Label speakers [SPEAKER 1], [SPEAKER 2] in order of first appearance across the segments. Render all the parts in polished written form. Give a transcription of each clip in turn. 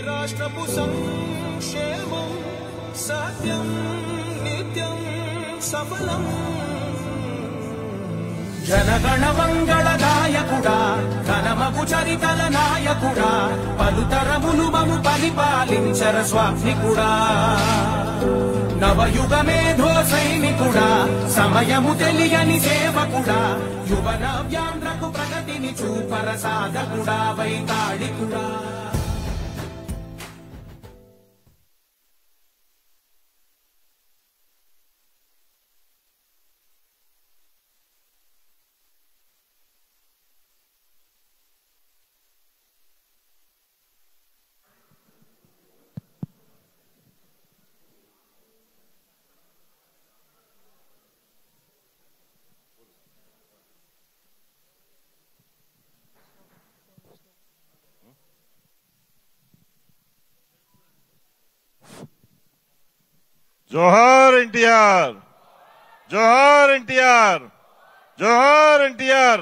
[SPEAKER 1] రాష్ట్రపు సంక్షేమం సత్యం నిత్యం సఫలం జనగణ మంగళదాయకుడా ఘనమగు చరితల నాయకుడా పలుతరములు మము పరిపాలించర స్వామికుడా నవయుగ మేధో సైనికుడా సమయము తెలియని సేవకుడా యువన వ్యాంధ్రకు ప్రగతిని చూపర సాధకుడా వైతాళికుడా.
[SPEAKER 2] जोहार एनटीआर, जोहार एनटीआर, जोहार एनटीआर.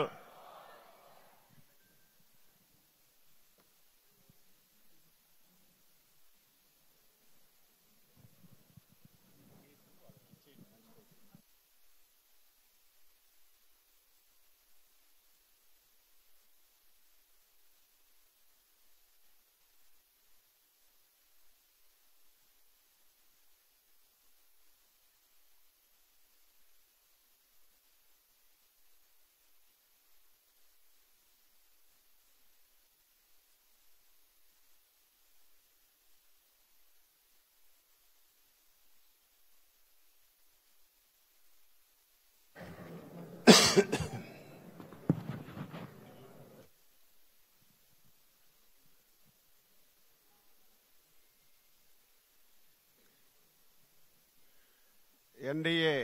[SPEAKER 3] ఎన్డీఏ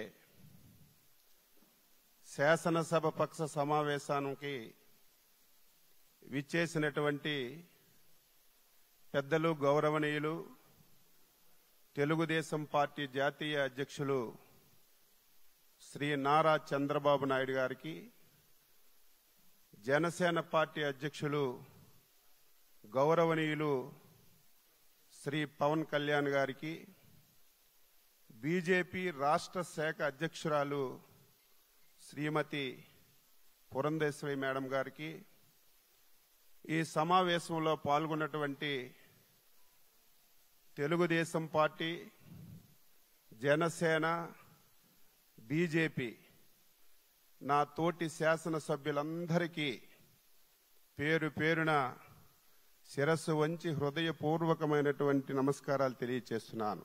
[SPEAKER 3] శాసనసభ పక్ష సమావేశానికి విచ్చేసినటువంటి పెద్దలు గౌరవనీయులు తెలుగుదేశం పార్టీ జాతీయ అధ్యక్షులు శ్రీ నారా చంద్రబాబు నాయుడు గారికి, జనసేన పార్టీ అధ్యక్షులు గౌరవనీయులు శ్రీ పవన్ కళ్యాణ్ గారికి, బీజేపీ రాష్ట్ర శాఖ అధ్యక్షురాలు శ్రీమతి పురంధేశ్వరి మేడం గారికి, ఈ సమావేశంలో పాల్గొన్నటువంటి తెలుగుదేశం పార్టీ, జనసేన, బీజేపీ నా తోటి శాసనసభ్యులందరికీ పేరు పేరున శిరస్సు వంచి హృదయపూర్వకమైనటువంటి నమస్కారాలు తెలియజేస్తున్నాను.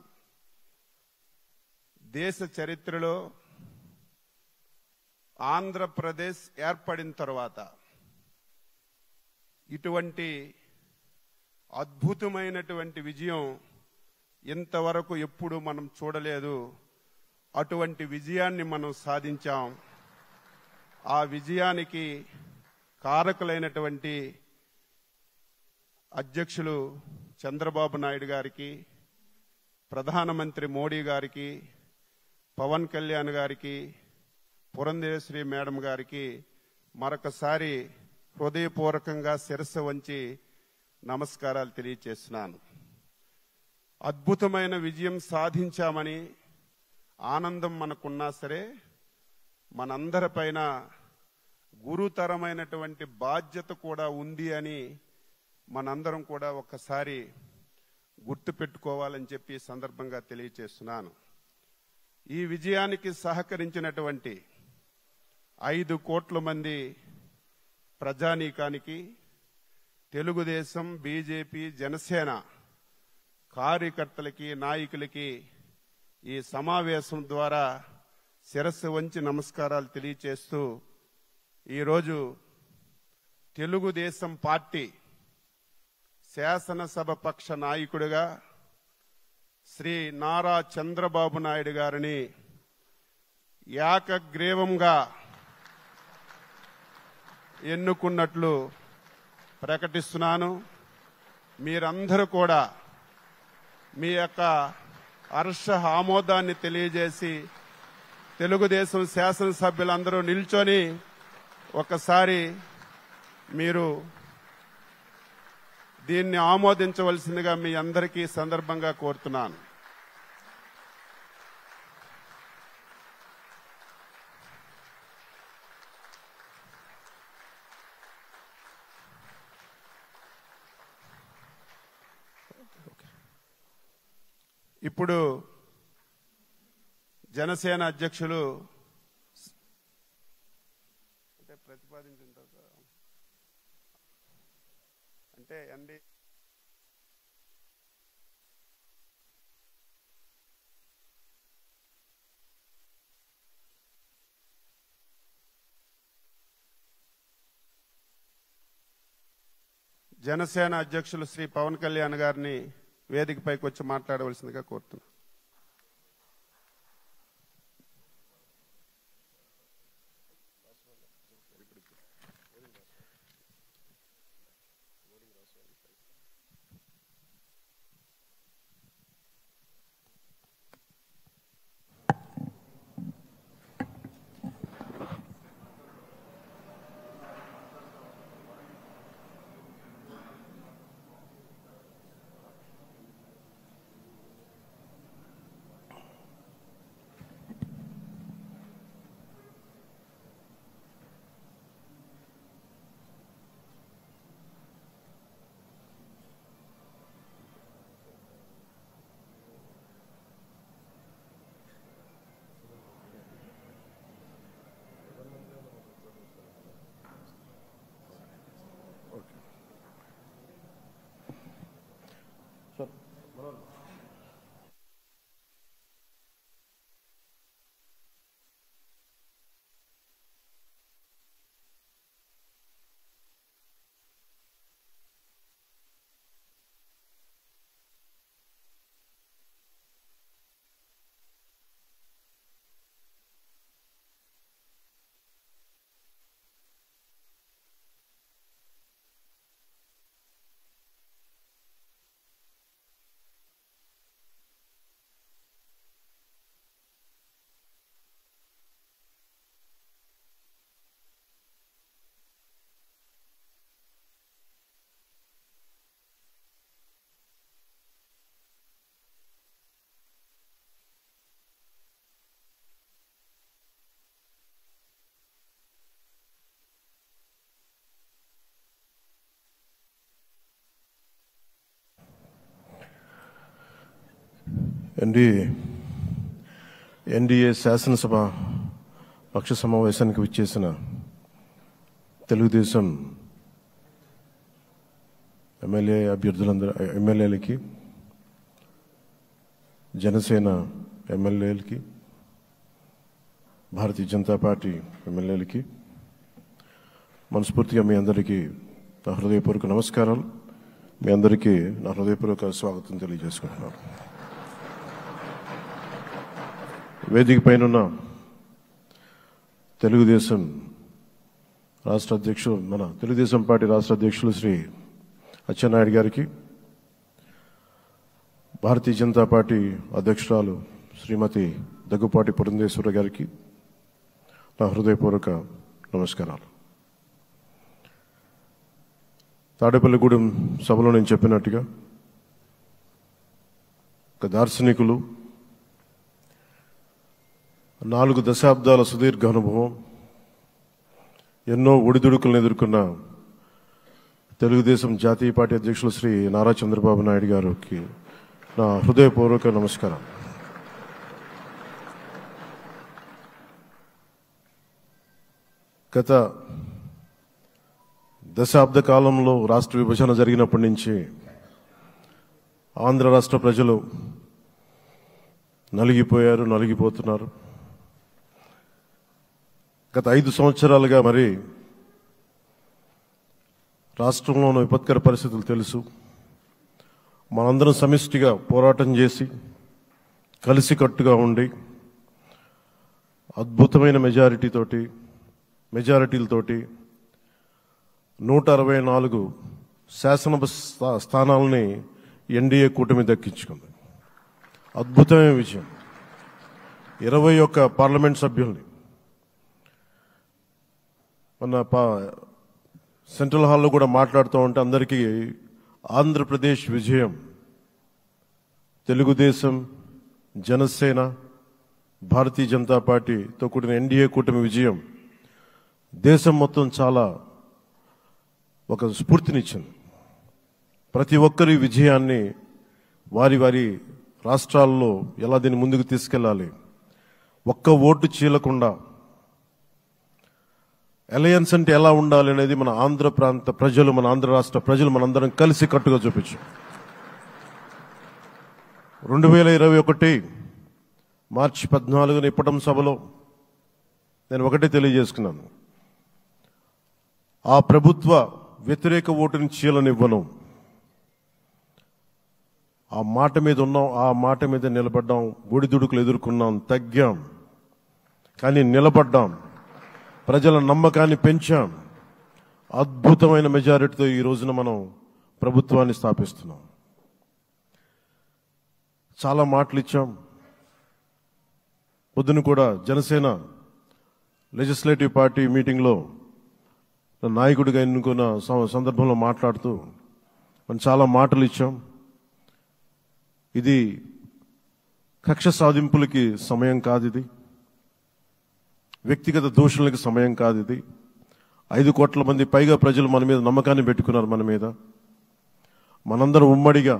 [SPEAKER 3] దేశ చరిత్రలో ఆంధ్రప్రదేశ్ ఏర్పడిన తర్వాత ఇటువంటి అద్భుతమైనటువంటి విజయం ఇంతవరకు ఎప్పుడు మనం చూడలేదు. అటువంటి విజయాన్ని మనం సాధించాం. ఆ విజయానికి కారకులైనటువంటి అధ్యక్షులు చంద్రబాబు నాయుడు గారికి, ప్రధానమంత్రి మోడీ గారికి, పవన్ కళ్యాణ్ గారికి, పురంధేశ్వరి మేడం గారికి మరొకసారి హృదయపూర్వకంగా శిరస్సు వంచి నమస్కారాలు తెలియజేస్తున్నాను. అద్భుతమైన విజయం సాధించామని ఆనందం మనకున్నా సరే, మనందరిపైన గురుతరమైనటువంటి బాధ్యత కూడా ఉంది అని మనందరం కూడా ఒక్కసారి గుర్తుపెట్టుకోవాలని చెప్పి సందర్భంగా తెలియజేస్తున్నాను. ఈ విజయానికి సహకరించినటువంటి 5 కోట్ల మంది ప్రజానీకానికి, తెలుగుదేశం, బీజేపీ, జనసేన కార్యకర్తలకి, నాయకులకి ఈ సమావేశం ద్వారా శిరస్సు వంచి నమస్కారాలు తెలియజేస్తూ ఈరోజు తెలుగుదేశం పార్టీ శాసనసభ పక్ష నాయకుడిగా శ్రీ నారా చంద్రబాబు నాయుడు గారిని ఏకగ్రీవంగా ఎన్నుకున్నట్లు ప్రకటిస్తున్నాను. మీరందరూ కూడా మీ యొక్క హర్ష ఆమోదాన్ని తెలియజేసి తెలుగుదేశం శాసనసభ్యులందరూ నిల్చొని ఒకసారి మీరు దీన్ని ఆమోదించవలసిందిగా మీ అందరికీ సందర్భంగా కోరుతున్నాను. ఇప్పుడు జనసేన అధ్యక్షులు ప్రతిపాదించిన అంటే అండి జనసేన అధ్యక్షులు శ్రీ పవన్ కళ్యాణ్ గారిని వేదికపైకి వచ్చి మాట్లాడవలసిందిగా కోరుతున్నాను.
[SPEAKER 4] ఎన్డీఏ శాసనసభ పక్ష సమావేశానికి విచ్చేసిన తెలుగుదేశం ఎమ్మెల్యేలకి, జనసేన ఎమ్మెల్యేలకి, భారతీయ జనతా పార్టీ ఎమ్మెల్యేలకి మనస్ఫూర్తిగా మీ అందరికీ నా హృదయపూర్వక నమస్కారాలు. మీ అందరికీ నా హృదయపూర్వక స్వాగతం తెలియజేసుకుంటున్నాను. వేదిక పైన తెలుగుదేశం రాష్ట్ర అధ్యక్షులు, మన తెలుగుదేశం పార్టీ రాష్ట్ర అధ్యక్షులు శ్రీ అచ్చెన్నాయుడు గారికి, భారతీయ జనతా పార్టీ అధ్యక్షురాలు శ్రీమతి దగ్గుపాటి పురంధేశ్వరి గారికి నా హృదయపూర్వక నమస్కారాలు. తాడేపల్లిగూడెం సభలో నేను చెప్పినట్టుగా ఒక దార్శనికులు, 4 దశాబ్దాల సుదీర్ఘ అనుభవం, ఎన్నో ఒడిదుడుకులను ఎదుర్కొన్న తెలుగుదేశం జాతీయ పార్టీ అధ్యక్షులు శ్రీ నారా చంద్రబాబు నాయుడు గారికి నా హృదయపూర్వక నమస్కారం. గత దశాబ్ద కాలంలో రాష్ట్ర విభజన జరిగినప్పటి నుంచి ఆంధ్ర రాష్ట్ర ప్రజలు నలిగిపోతున్నారు. గత 5 సంవత్సరాలుగా మరి రాష్ట్రంలో ఉన్న విపత్కర పరిస్థితులు తెలుసు. మనందరం సమిష్టిగా పోరాటం చేసి కలిసికట్టుగా ఉండి అద్భుతమైన మెజారిటీలతోటి 164 శాసనసభ స్థానాలని ఎన్డీఏ కూటమి దక్కించుకుంది. అద్భుతమైన విజయం. 21 పార్లమెంట్ సభ్యుల్ని మన సెంట్రల్ హాల్లో కూడా మాట్లాడుతూ ఉంటే అందరికీ ఆంధ్రప్రదేశ్ విజయం, తెలుగుదేశం, జనసేన, భారతీయ జనతా పార్టీతో కూడిన ఎన్డీఏ కూటమి విజయం దేశం మొత్తం చాలా ఒక స్ఫూర్తినిచ్చింది. ప్రతి ఒక్కరి విజయాన్ని వారి వారి రాష్ట్రాల్లో ఎలా దీన్ని ముందుకు తీసుకెళ్లాలి, ఒక్క ఓటు చీలకుండా అలయన్స్ అంటే ఎలా ఉండాలి అనేది మన ఆంధ్ర ప్రాంత ప్రజలు, మన ఆంధ్ర రాష్ట్ర ప్రజలు మనందరం కలిసి కట్టుగా చూపించాం. 2021 మార్చి 14 ఇప్పటం సభలో నేను ఒకటే తెలియజేసుకున్నాను, ఆ ప్రభుత్వ వ్యతిరేక ఓటుని చీలనివ్వను. ఆ మాట మీద ఉన్నాం, ఆ మాట మీద నిలబడ్డాం. ఒడిదుడుకులు ఎదుర్కొన్నాం, తగ్గాం, కానీ నిలబడ్డాం. ప్రజల నమ్మకాన్ని పెంచాం. అద్భుతమైన మెజారిటీతో ఈ రోజున మనం ప్రభుత్వాన్ని స్థాపిస్తున్నాం. చాలా మాటలు ఇచ్చాం. పొద్దున కూడా జనసేన లెజిస్లేటివ్ పార్టీ మీటింగ్లో నాయకుడిగా ఎన్నుకున్న సందర్భంలో మాట్లాడుతూ మనం చాలా మాటలు ఇచ్చాం. ఇది కక్ష సాధింపులకి సమయం కాదు, ఇది వ్యక్తిగత దూషణలకు సమయం కాదు. ఇది 5 కోట్ల మంది పైగా ప్రజలు మన మీద నమ్మకాన్ని పెట్టుకున్నారు. మన మీద మనందరం ఉమ్మడిగా,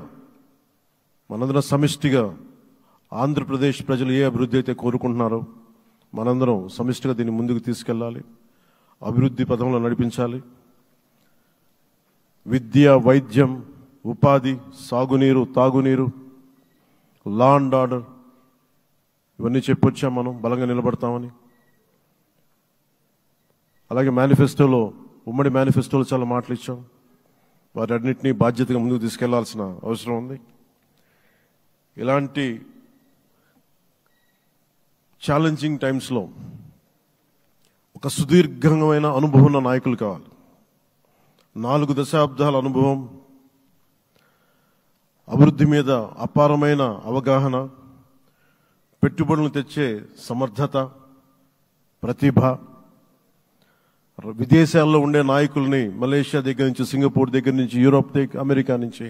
[SPEAKER 4] మనందరం సమిష్టిగా ఆంధ్రప్రదేశ్ ప్రజలు ఏ అభివృద్ధి అయితే కోరుకుంటున్నారో మనందరం సమిష్టిగా దీన్ని ముందుకు తీసుకెళ్లాలి, అభివృద్ధి పథంలో నడిపించాలి. విద్య, వైద్యం, ఉపాధి, సాగునీరు, తాగునీరు, లా అండ్ ఆర్డర్ ఇవన్నీ చెప్పొచ్చాం. మనం బలంగా నిలబడతామని. అలాగే మేనిఫెస్టోలో, ఉమ్మడి మేనిఫెస్టోలో చాలా మాటలు ఇచ్చాం. వాటన్నిటినీ బాధ్యతగా ముందుకు తీసుకెళ్లాల్సిన అవసరం ఉంది. ఇలాంటి ఛాలెంజింగ్ టైమ్స్లో ఒక సుదీర్ఘమైన అనుభవం ఉన్న నాయకులు కావాలి. 4 దశాబ్దాల అనుభవం, అభివృద్ధి మీద అపారమైన అవగాహన, పెట్టుబడులను తెచ్చే సమర్థత, ప్రతిభ. విదేశాల్లో ఉండే నాయకుల్ని, మలేషియా దగ్గర నుంచి, సింగపూర్ దగ్గర నుంచి, యూరోప్ దగ్గర, అమెరికా నుంచి,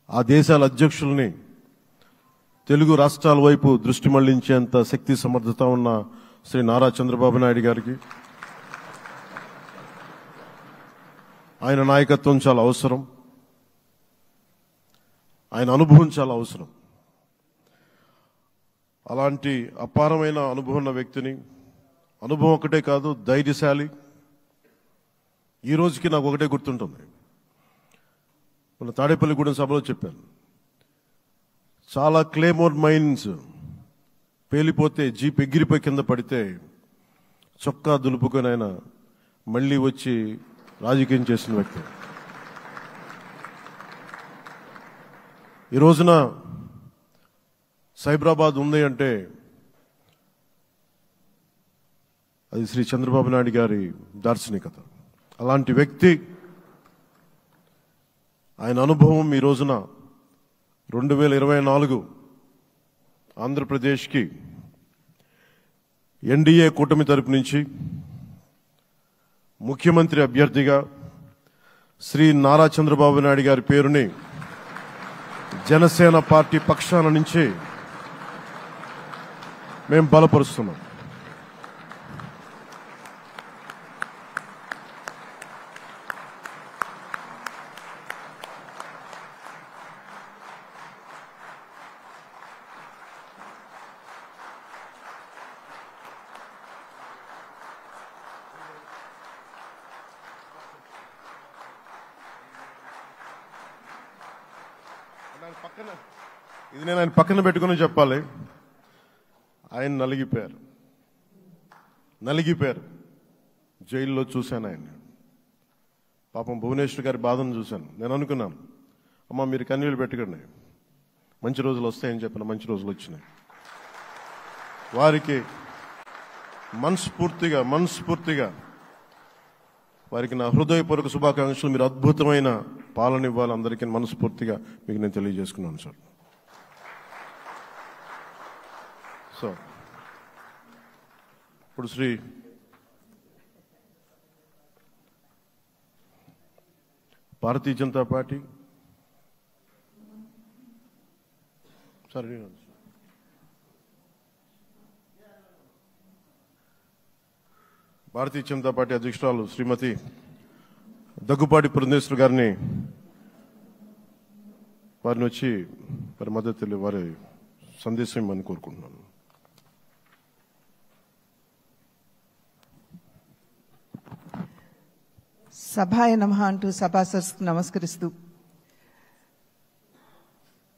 [SPEAKER 4] ఆ దేశాల అధ్యక్షుల్ని తెలుగు రాష్ట్రాల వైపు దృష్టి మళ్లించేంత శక్తి సమర్థత ఉన్న శ్రీ నారా చంద్రబాబు నాయుడు గారికి ఆయన నాయకత్వం చాలా అవసరం. ఆయన అనుభవం చాలా అవసరం. అలాంటి అపారమైన అనుభవం ఉన్న వ్యక్తిని, అనుభవం ఒకటే కాదు, ధైర్యశాలి. ఈ రోజుకి నాకు ఒకటే గుర్తుంటుంది. మన తాడేపల్లిగూడెం సభలో చెప్పాను, చాలా క్లేమోర్ మైన్స్ పేలిపోతే, జీప్ ఎగిరిపోయి కింద పడితే చొక్కా దులుపుకొని ఆయన మళ్లీ వచ్చి రాజకీయం చేసిన వ్యక్తి. ఈ రోజున సైబరాబాద్ ఉంది అంటే అది శ్రీ చంద్రబాబు నాయుడు గారి దార్శనికత. అలాంటి వ్యక్తి, ఆయన అనుభవం ఈ రోజున 2024 ఆంధ్రప్రదేశ్కి ఎన్డీఏ కూటమి తరపు నుంచి ముఖ్యమంత్రి అభ్యర్థిగా శ్రీ నారా చంద్రబాబు నాయుడు గారి పేరుని జనసేన పార్టీ పక్షాన నుంచి మేము బలపరుస్తున్నాం. ఇది నేను ఆయన పక్కన పెట్టుకుని చెప్పాలి. ఆయన నలిగిపోయారు. జైల్లో చూశాను ఆయన్ని. పాపం భువనేశ్వర్ గారి బాధను చూశాను. నేను అనుకున్నాను, అమ్మ మీరు కన్నీళ్ళు పెట్టకండి, మంచి రోజులు వస్తాయని చెప్పిన మంచి రోజులు వచ్చినాయి. వారికి మనస్ఫూర్తిగా వారికి నా హృదయపూర్వక శుభాకాంక్షలు. మీరు అద్భుతమైన పాలన ఇవ్వాలి అందరికీ మనస్ఫూర్తిగా మీకు నేను తెలియజేసుకున్నాను సార్. సో ఇప్పుడు శ్రీ భారతీయ జనతా పార్టీ భారతీయ జనతా పార్టీ అధ్యక్షురాలు శ్రీమతి దగ్గుపాటి పురంధేశ్వరి గారిని వచ్చి వారి మద్దతు వారి సందేశం ఇవ్వమని కోరుకుంటున్నాను.
[SPEAKER 5] సభాయ నమః అంటూ సభాసదస్సుకు నమస్కరిస్తూ,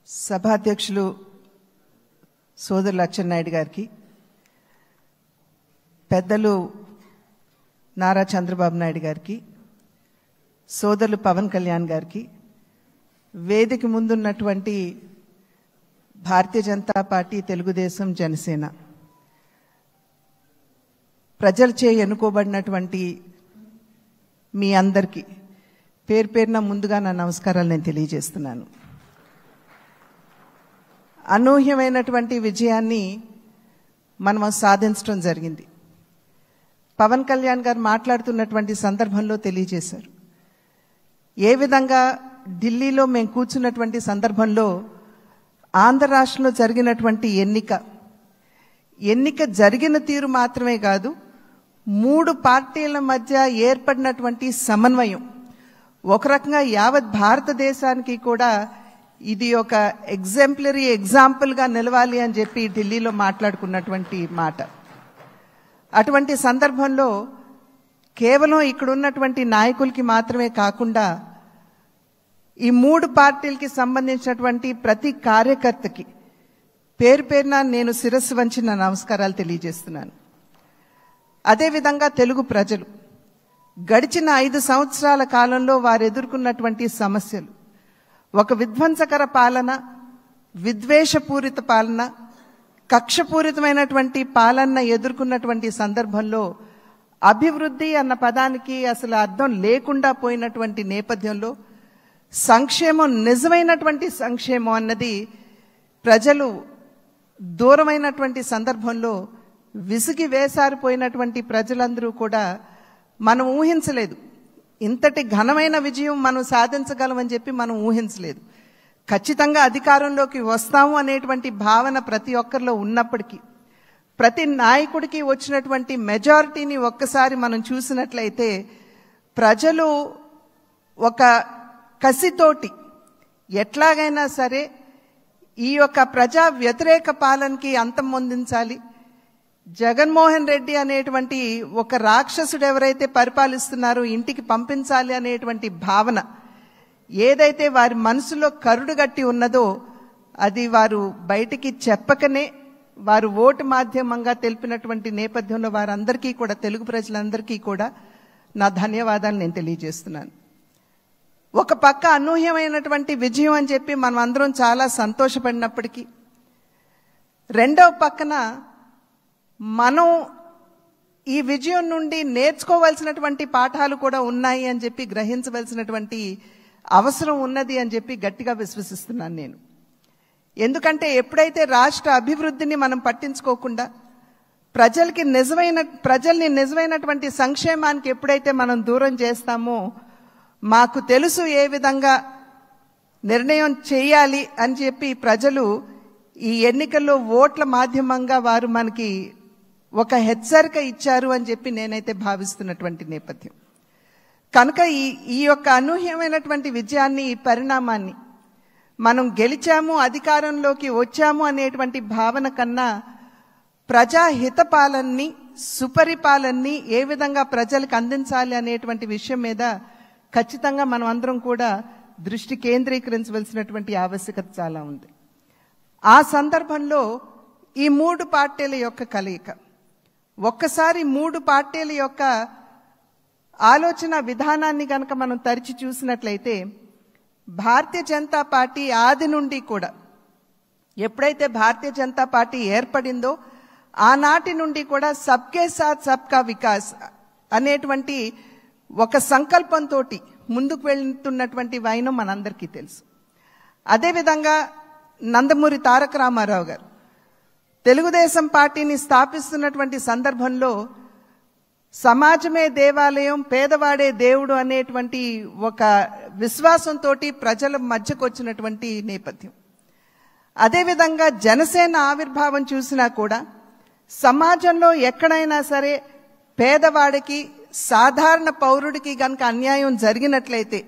[SPEAKER 5] సభాధ్యక్షులు సోదరులు అచ్చెన్నాయుడు గారికి, పెద్దలు నారా చంద్రబాబు నాయుడు గారికి, సోదరులు పవన్ కళ్యాణ్ గారికి, వేదిక ముందున్నటువంటి భారతీయ జనతా పార్టీ, తెలుగుదేశం, జనసేన ప్రజలచే ఎన్నుకోబడినటువంటి మీ అందరికీ పేరు పేరున ముందుగా నా నమస్కారాలు నేను తెలియజేస్తున్నాను. అనూహ్యమైనటువంటి విజయాన్ని మనం సాధించడం జరిగింది. పవన్ కళ్యాణ్ గారు మాట్లాడుతున్నటువంటి సందర్భంలో తెలియజేశారు. ఏ విధంగా ఢిల్లీలో మేము కూర్చున్నటువంటి సందర్భంలో ఆంధ్ర రాష్ట్రంలో జరిగినటువంటి ఎన్నిక జరిగిన తీరు మాత్రమే కాదు, 3 పార్టీల మధ్య ఏర్పడినటువంటి సమన్వయం ఒక రకంగా యావత్ భారతదేశానికి కూడా ఇది ఒక ఎగ్జాంపుల్గా నిలవాలి అని చెప్పి ఢిల్లీలో మాట్లాడుకున్నటువంటి మాట. అటువంటి సందర్భంలో కేవలం ఇక్కడ ఉన్నటువంటి నాయకులకి మాత్రమే కాకుండా ఈ 3 పార్టీలకి సంబంధించినటువంటి ప్రతి కార్యకర్తకి పేరు పేరున నేను శిరస్సు వంచి నా నమస్కారాలు తెలియజేస్తున్నాను. అదేవిధంగా తెలుగు ప్రజలు గడిచిన 5 సంవత్సరాల కాలంలో వారు ఎదుర్కొన్నటువంటి సమస్యలు, ఒక విధ్వంసకర పాలన, విద్వేషపూరిత పాలన, కక్షపూరితమైనటువంటి పాలన ఎదుర్కొన్నటువంటి సందర్భంలో అభివృద్ధి అన్న పదానికి అసలు అర్థం లేకుండా పోయినటువంటి నేపథ్యంలో సంక్షేమం, నిజమైనటువంటి సంక్షేమం అన్నది ప్రజలు దూరమైనటువంటి సందర్భంలో విసిగి వేసారిపోయినటువంటి ప్రజలందరూ కూడా మనం ఊహించలేదు. ఇంతటి ఘనమైన విజయం మనం సాధించగలమని చెప్పి మనం ఊహించలేదు. ఖచ్చితంగా అధికారంలోకి వస్తాము అనేటువంటి భావన ప్రతి ఒక్కరిలో ఉన్నప్పటికీ, ప్రతి నాయకుడికి వచ్చినటువంటి మెజారిటీని ఒక్కసారి మనం చూసినట్లయితే ప్రజలు ఒక కసితోటి ఎట్లాగైనా సరే ఈ యొక్క ప్రజా వ్యతిరేక పాలనకి అంతం పొందించాలి, జగన్మోహన్ రెడ్డి అనేటువంటి ఒక రాక్షసుడు ఎవరైతే పరిపాలిస్తున్నారో ఇంటికి పంపించాలి అనేటువంటి భావన ఏదైతే వారి మనసులో కరుడుగట్టి ఉన్నదో అది వారు బయటికి చెప్పకనే వారు ఓటు మాధ్యమంగా తెలిపినటువంటి నేపథ్యంలో వారందరికీ కూడా, తెలుగు ప్రజలందరికీ కూడా నా ధన్యవాదాలు నేను తెలియజేస్తున్నాను. ఒక పక్క అనూహ్యమైనటువంటి విజయం అని చెప్పి మనం అందరం చాలా సంతోషపడినప్పటికీ, రెండవ పక్కన మనం ఈ విజయం నుండి నేర్చుకోవాల్సినటువంటి పాఠాలు కూడా ఉన్నాయి అని చెప్పి గ్రహించవలసినటువంటి అవసరం ఉన్నది అని చెప్పి గట్టిగా విశ్వసిస్తున్నాను నేను. ఎందుకంటే ఎప్పుడైతే రాష్ట్ర అభివృద్ధిని మనం పట్టించుకోకుండా ప్రజల్ని నిజమైనటువంటి సంక్షేమానికి ఎప్పుడైతే మనం దూరం చేస్తామో, మాకు తెలుసు ఏ విధంగా నిర్ణయం చేయాలి అని చెప్పి ప్రజలు ఈ ఎన్నికల్లో ఓట్ల మాధ్యమంగా వారు మనకి ఒక హెచ్చరిక ఇచ్చారు అని చెప్పి నేనైతే భావిస్తున్నటువంటి నేపథ్యం. కనుక ఈ యొక్క అనూహ్యమైనటువంటి విజయాన్ని, ఈ పరిణామాన్ని మనం గెలిచాము, అధికారంలోకి వచ్చాము అనేటువంటి భావన కన్నా ప్రజాహిత పాలనని, సుపరిపాలనని ఏ విధంగా ప్రజలకు అందించాలి అనేటువంటి విషయం మీద ఖచ్చితంగా మనం అందరం కూడా దృష్టి కేంద్రీకరించవలసినటువంటి ఆవశ్యకత చాలా ఉంది. ఆ సందర్భంలో ఈ 3 పార్టీల యొక్క కలయిక, ఒక్కసారి 3 పార్టీల యొక్క ఆలోచన విధానాన్ని కనుక మనం తరిచి చూసినట్లయితే భారతీయ జనతా పార్టీ ఆది నుండి కూడా ఎప్పుడైతే భారతీయ జనతా పార్టీ ఏర్పడిందో ఆనాటి నుండి కూడా సబ్కే సాత్ సబ్కా వికాస్ అనేటువంటి ఒక సంకల్పంతో ముందుకు వెళ్తున్నటువంటి వైనం మనందరికీ తెలుసు. అదేవిధంగా నందమూరి తారక రామారావు గారు తెలుగుదేశం పార్టీని స్థాపిస్తున్నటువంటి సందర్భంలో సమాజమే దేవాలయం, పేదవాడే దేవుడు అనేటువంటి ఒక విశ్వాసంతో ప్రజల మధ్యకు వచ్చినటువంటి నేపథ్యం. అదేవిధంగా జనసేన ఆవిర్భావం చూసినా కూడా సమాజంలో ఎక్కడైనా సరే పేదవాడికి, సాధారణ పౌరుడికి గనక అన్యాయం జరిగినట్లయితే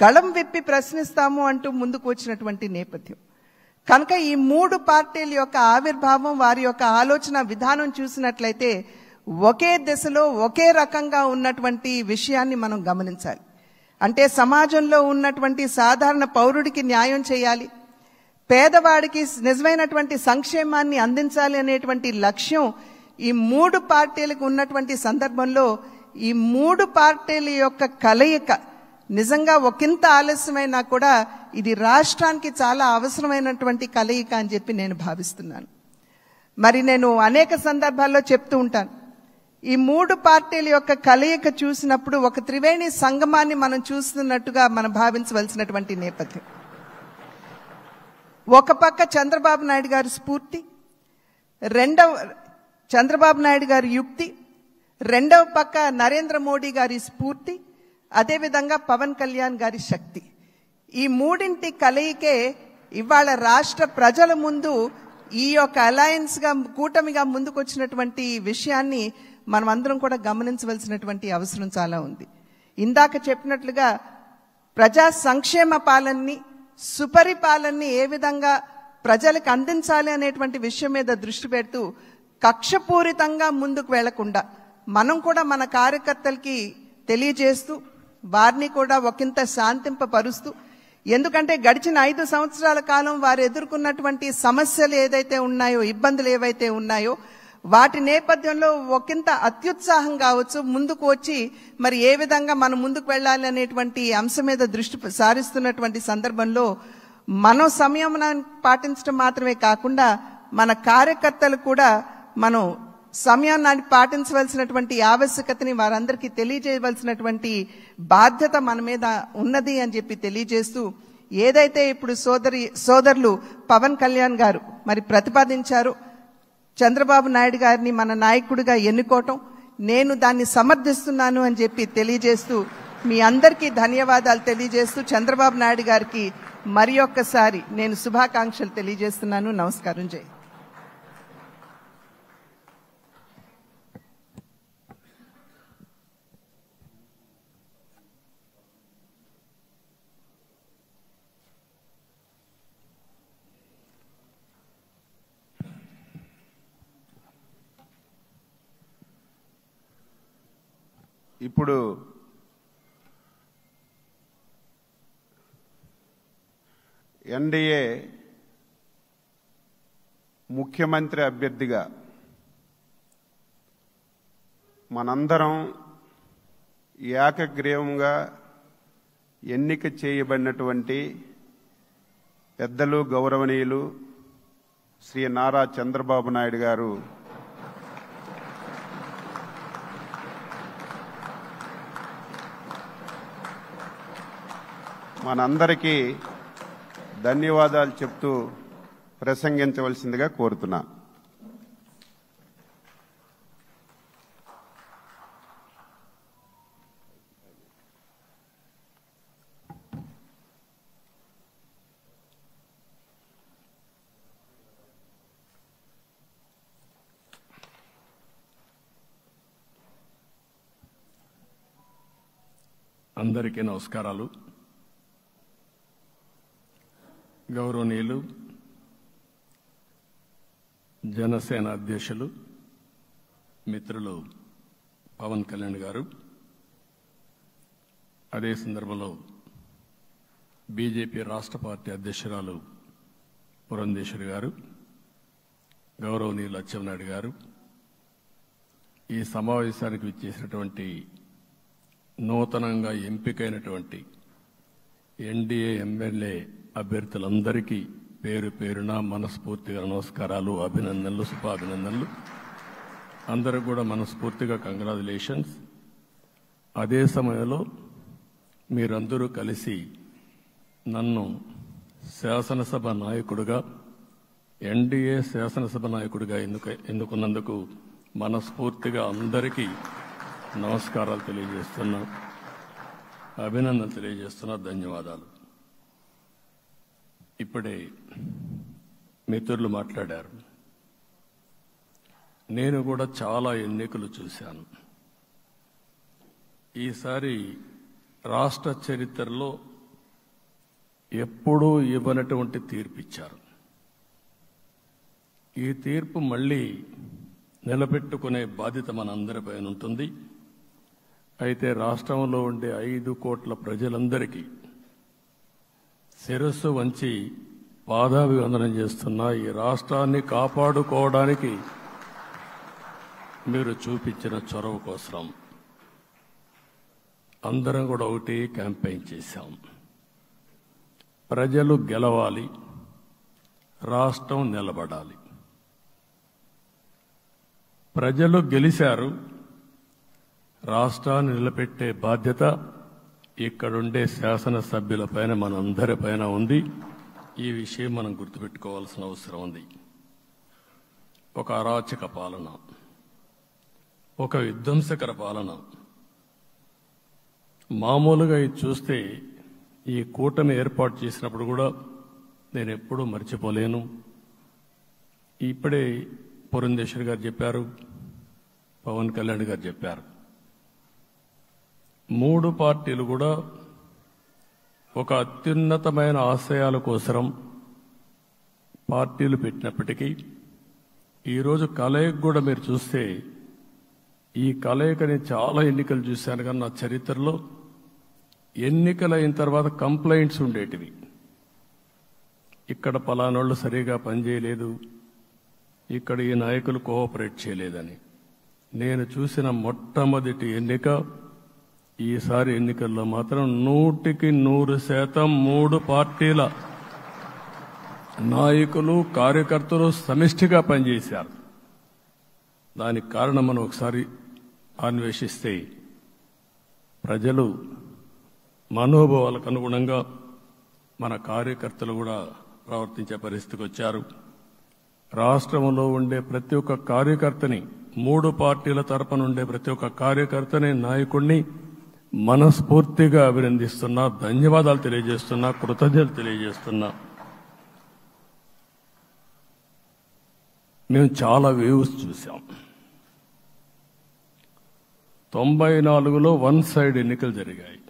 [SPEAKER 5] గళం విప్పి ప్రశ్నిస్తాము అంటూ ముందుకు వచ్చినటువంటి నేపథ్యం. కనుక ఈ మూడు పార్టీల యొక్క ఆవిర్భావం, వారి యొక్క ఆలోచన విధానం చూసినట్లయితే ఒకే దిశలో ఒకే రకంగా ఉన్నటువంటి విషయాన్ని మనం గమనించాలి. అంటే సమాజంలో ఉన్నటువంటి సాధారణ పౌరుడికి న్యాయం చేయాలి, పేదవాడికి నిజమైనటువంటి సంక్షేమాన్ని అందించాలి అనేటువంటి లక్ష్యం ఈ మూడు పార్టీలకు ఉన్నటువంటి సందర్భంలో ఈ మూడు పార్టీల యొక్క కలయిక నిజంగా ఒకంత ఆలస్యమైనా కూడా ఇది రాష్ట్రానికి చాలా అవసరమైనటువంటి కలయిక అని చెప్పి నేను భావిస్తున్నాను. మరి నేను అనేక సందర్భాల్లో చెప్తూ ఉంటాను, ఈ మూడు పార్టీల యొక్క కలయిక చూసినప్పుడు ఒక త్రివేణి సంగమాన్ని మనం చూస్తున్నట్టుగా మనం భావించవలసినటువంటి నేపథ్యం. ఒక పక్క చంద్రబాబు నాయుడు గారి స్ఫూర్తి, చంద్రబాబు నాయుడు గారి యుక్తి, రెండవ పక్క నరేంద్ర మోడీ గారి స్ఫూర్తి, అదేవిధంగా పవన్ కళ్యాణ్ గారి శక్తి. ఈ మూడింటి కలయికే ఇవాళ రాష్ట్ర ప్రజల ముందు ఈ యొక్క అలయన్స్ గా, కూటమిగా ముందుకొచ్చినటువంటి విషయాన్ని మనం అందరం కూడా గమనించవలసినటువంటి అవసరం చాలా ఉంది. ఇందాక చెప్పినట్లుగా ప్రజా సంక్షేమ పాలనని, సుపరిపాలనని ఏ విధంగా ప్రజలకు అందించాలి అనేటువంటి విషయం మీద దృష్టి పెడుతూ కక్షపూరితంగా ముందుకు వెళ్లకుండా మనం కూడా మన కార్యకర్తలకి తెలియజేస్తూ వారిని కూడా ఒకంత శాంతింపపరుస్తూ, ఎందుకంటే గడిచిన 5 సంవత్సరాల కాలం వారు ఎదుర్కొన్నటువంటి సమస్యలు ఏదైతే ఉన్నాయో, ఇబ్బందులు ఏవైతే ఉన్నాయో వాటి నేపథ్యంలో ఒకంత అత్యుత్సాహం కావచ్చు ముందుకు వచ్చి మరి ఏ విధంగా మనం ముందుకు వెళ్ళాలి అనేటువంటి అంశం మీద దృష్టి సారిస్తున్నటువంటి సందర్భంలో మనం సంయమనాన్ని పాటించడం మాత్రమే కాకుండా మన కార్యకర్తలు కూడా మనం సమయాన్ని పాటించవలసినటువంటి ఆవశ్యకతని వారందరికీ తెలియజేయవలసినటువంటి బాధ్యత మన మీద ఉన్నది అని చెప్పి తెలియజేస్తూ, ఏదైతే ఇప్పుడు సోదరులు పవన్ కళ్యాణ్ గారు మరి ప్రతిపాదించారో చంద్రబాబు నాయుడు గారిని మన నాయకుడిగా ఎన్నుకోవటం, నేను దాన్ని సమర్థిస్తున్నాను అని చెప్పి తెలియజేస్తూ మీ అందరికీ ధన్యవాదాలు తెలియజేస్తూ చంద్రబాబు నాయుడు గారికి మరి ఒక్కసారి నేను శుభాకాంక్షలు తెలియజేస్తున్నాను. నమస్కారం. జై.
[SPEAKER 3] ఇప్పుడు ఎన్డీఏ ముఖ్యమంత్రి అభ్యర్థిగా మనందరం ఏకగ్రీవంగా ఎన్నిక చేయబడినటువంటి పెద్దలు, గౌరవనీయులు శ్రీ నారా చంద్రబాబు నాయుడు గారు మనందరికీ ధన్యవాదాలు చెప్తూ ప్రసంగించవలసిందిగా కోరుతున్నా.
[SPEAKER 6] అందరికీ నమస్కారాలు. గౌరవనీయులు జనసేన అధ్యక్షులు మిత్రులు పవన్ కళ్యాణ్ గారు, అదే సందర్భంలో బీజేపీ రాష్ట్ర పార్టీ అధ్యక్షురాలు పురంధేశ్వరి గారు, గౌరవనీయులు అచ్చెన్నాయుడు గారు, ఈ సమావేశానికి విచ్చేసినటువంటి నూతనంగా ఎంపికైనటువంటి ఎన్డీఏ ఎమ్మెల్యే అభ్యర్థులందరికీ పేరు పేరున మనస్ఫూర్తిగా నమస్కారాలు, అభినందనలు, శుభాభినందనలు. అందరూ కూడా మనస్ఫూర్తిగా కంగ్రాచులేషన్స్. అదే సమయంలో మీరందరూ కలిసి నన్ను శాసనసభ నాయకుడిగా, ఎన్డీఏ శాసనసభ నాయకుడిగా ఎన్నుకున్నందుకు మనస్ఫూర్తిగా అందరికీ నమస్కారాలు తెలియజేస్తున్నా, అభినందనలు తెలియజేస్తున్నా, ధన్యవాదాలు. ఇప్పుడే మిత్రులు మాట్లాడారు. నేను కూడా చాలా ఎన్నికలు చూశాను. ఈసారి రాష్ట్ర చరిత్రలో ఎప్పుడూ ఇవ్వనటువంటి తీర్పు ఇచ్చారు. ఈ తీర్పు మళ్ళీ నిలబెట్టుకునే బాధ్యత మనందరిపైన ఉంటుంది. అయితే రాష్ట్రంలో ఉండే 5 కోట్ల ప్రజలందరికీ శిరస్సు వంచి పాదాభివందనం చేస్తున్నా. ఈ రాష్ట్రాన్ని కాపాడుకోవడానికి మీరు చూపించిన చొరవ కోసం అందరం కూడా ఒకటి క్యాంపెయిన్ చేశాం. ప్రజలు గెలవాలి, రాష్ట్రం నిలబడాలి. ప్రజలు గెలిచారు. రాష్ట్రాన్ని నిలబెట్టే బాధ్యత ఇక్కడుండే శాసనసభ్యులపైన, మనందరిపైన ఉంది. ఈ విషయం మనం గుర్తుపెట్టుకోవాల్సిన అవసరం ఉంది. ఒక అరాచక పాలన, ఒక విధ్వంసకర పాలన. మామూలుగా ఇది చూస్తే ఈ కూటమి ఏర్పాటు చేసినప్పుడు కూడా నేను ఎప్పుడూ మర్చిపోలేను. ఇప్పుడే పురంధేశ్వరి గారు చెప్పారు, పవన్ కళ్యాణ్ గారు చెప్పారు. 3 పార్టీలు కూడా ఒక అత్యున్నతమైన ఆశయాల కోసం పార్టీలు పెట్టినప్పటికీ ఈరోజు కలయిక కూడా మీరు చూస్తే, ఈ కలయికని చాలా ఎన్నికలు చూశాను కానీ నా చరిత్రలో ఎన్నికలైన తర్వాత కంప్లైంట్స్ ఉండేటివి. ఇక్కడ పలానోళ్ళు సరిగా పనిచేయలేదు, ఇక్కడ ఈ నాయకులు కోఆపరేట్ చేయలేదని. నేను చూసిన మొట్టమొదటి ఎన్నిక, ఈసారి ఎన్నికల్లో మాత్రం 100% 3 పార్టీల నాయకులు, కార్యకర్తలు సమిష్టిగా పనిచేశారు. దానికి కారణం మనం ఒకసారి అన్వేషిస్తే, ప్రజలు మనోభావాలకు అనుగుణంగా మన కార్యకర్తలు కూడా ప్రవర్తించే పరిస్థితికి వచ్చారు. రాష్ట్రంలో ఉండే ప్రతి ఒక్క కార్యకర్తని, 3 పార్టీల తరపున ఉండే ప్రతి ఒక్క కార్యకర్తని, నాయకుడిని మనస్ఫూర్తిగా అభినందిస్తున్నా, ధన్యవాదాలు తెలియజేస్తున్నా, కృతజ్ఞతలు తెలియజేస్తున్నా. మేము చాలా వేవ్స్ చూసాం. 94లో 1 సైడ్ ఎన్నికలు జరిగాయి.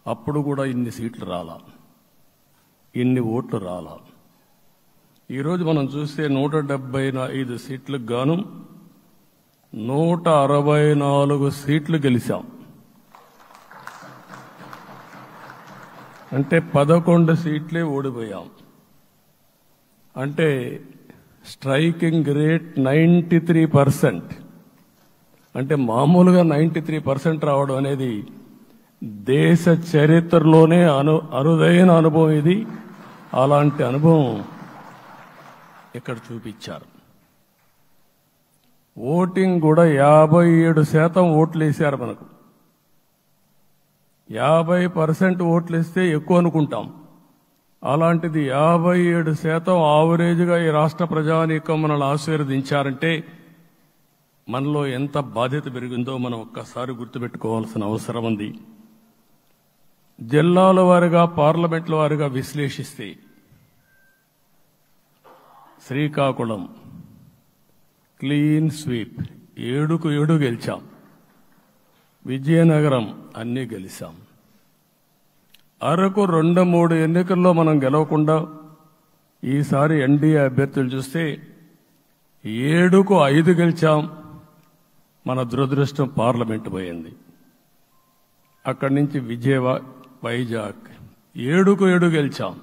[SPEAKER 6] అప్పుడు కూడా ఇన్ని సీట్లు రాలా, ఇన్ని ఓట్లు రాలా. ఈరోజు మనం చూస్తే 175 సీట్లకు గాను 164 సీట్లు గెలిచాం. అంటే 11 సీట్లే ఓడిపోయాం. అంటే స్ట్రైకింగ్ రేట్ 93%. అంటే మామూలుగా 93% రావడం అనేది దేశ చరిత్రలోనే అరుదైన అనుభవం ఇది. అలాంటి అనుభవం ఇక్కడ చూపించారు. ఓటింగ్ కూడా 57% ఓట్లు వేశారు. మనకు 50% ఓట్లు వేస్తే ఎక్కువ అనుకుంటాం. అలాంటిది 57% ఆవరేజ్గా ఈ రాష్ట్ర ప్రజానీకం మనల్ని ఆశీర్వదించారంటే మనలో ఎంత బాధ్యత పెరిగిందో మనం ఒక్కసారి గుర్తుపెట్టుకోవాల్సిన అవసరం ఉంది. జిల్లాల వారిగా, పార్లమెంట్ల వారిగా విశ్లేషిస్తే శ్రీకాకుళం క్లీన్ స్వీప్ 7కు 7 గెలిచాం. విజయనగరం అన్నీ గెలిచాం. అరకు 2-3 ఎన్నికల్లో మనం గెలవకుండా ఈసారి ఎన్డీఏ అభ్యర్థులు చూస్తే 7కు 5 గెలిచాం. మన దురదృష్టం పార్లమెంట్ పోయింది. అక్కడి నుంచి వైజాగ్ 7కు 7 గెలిచాం.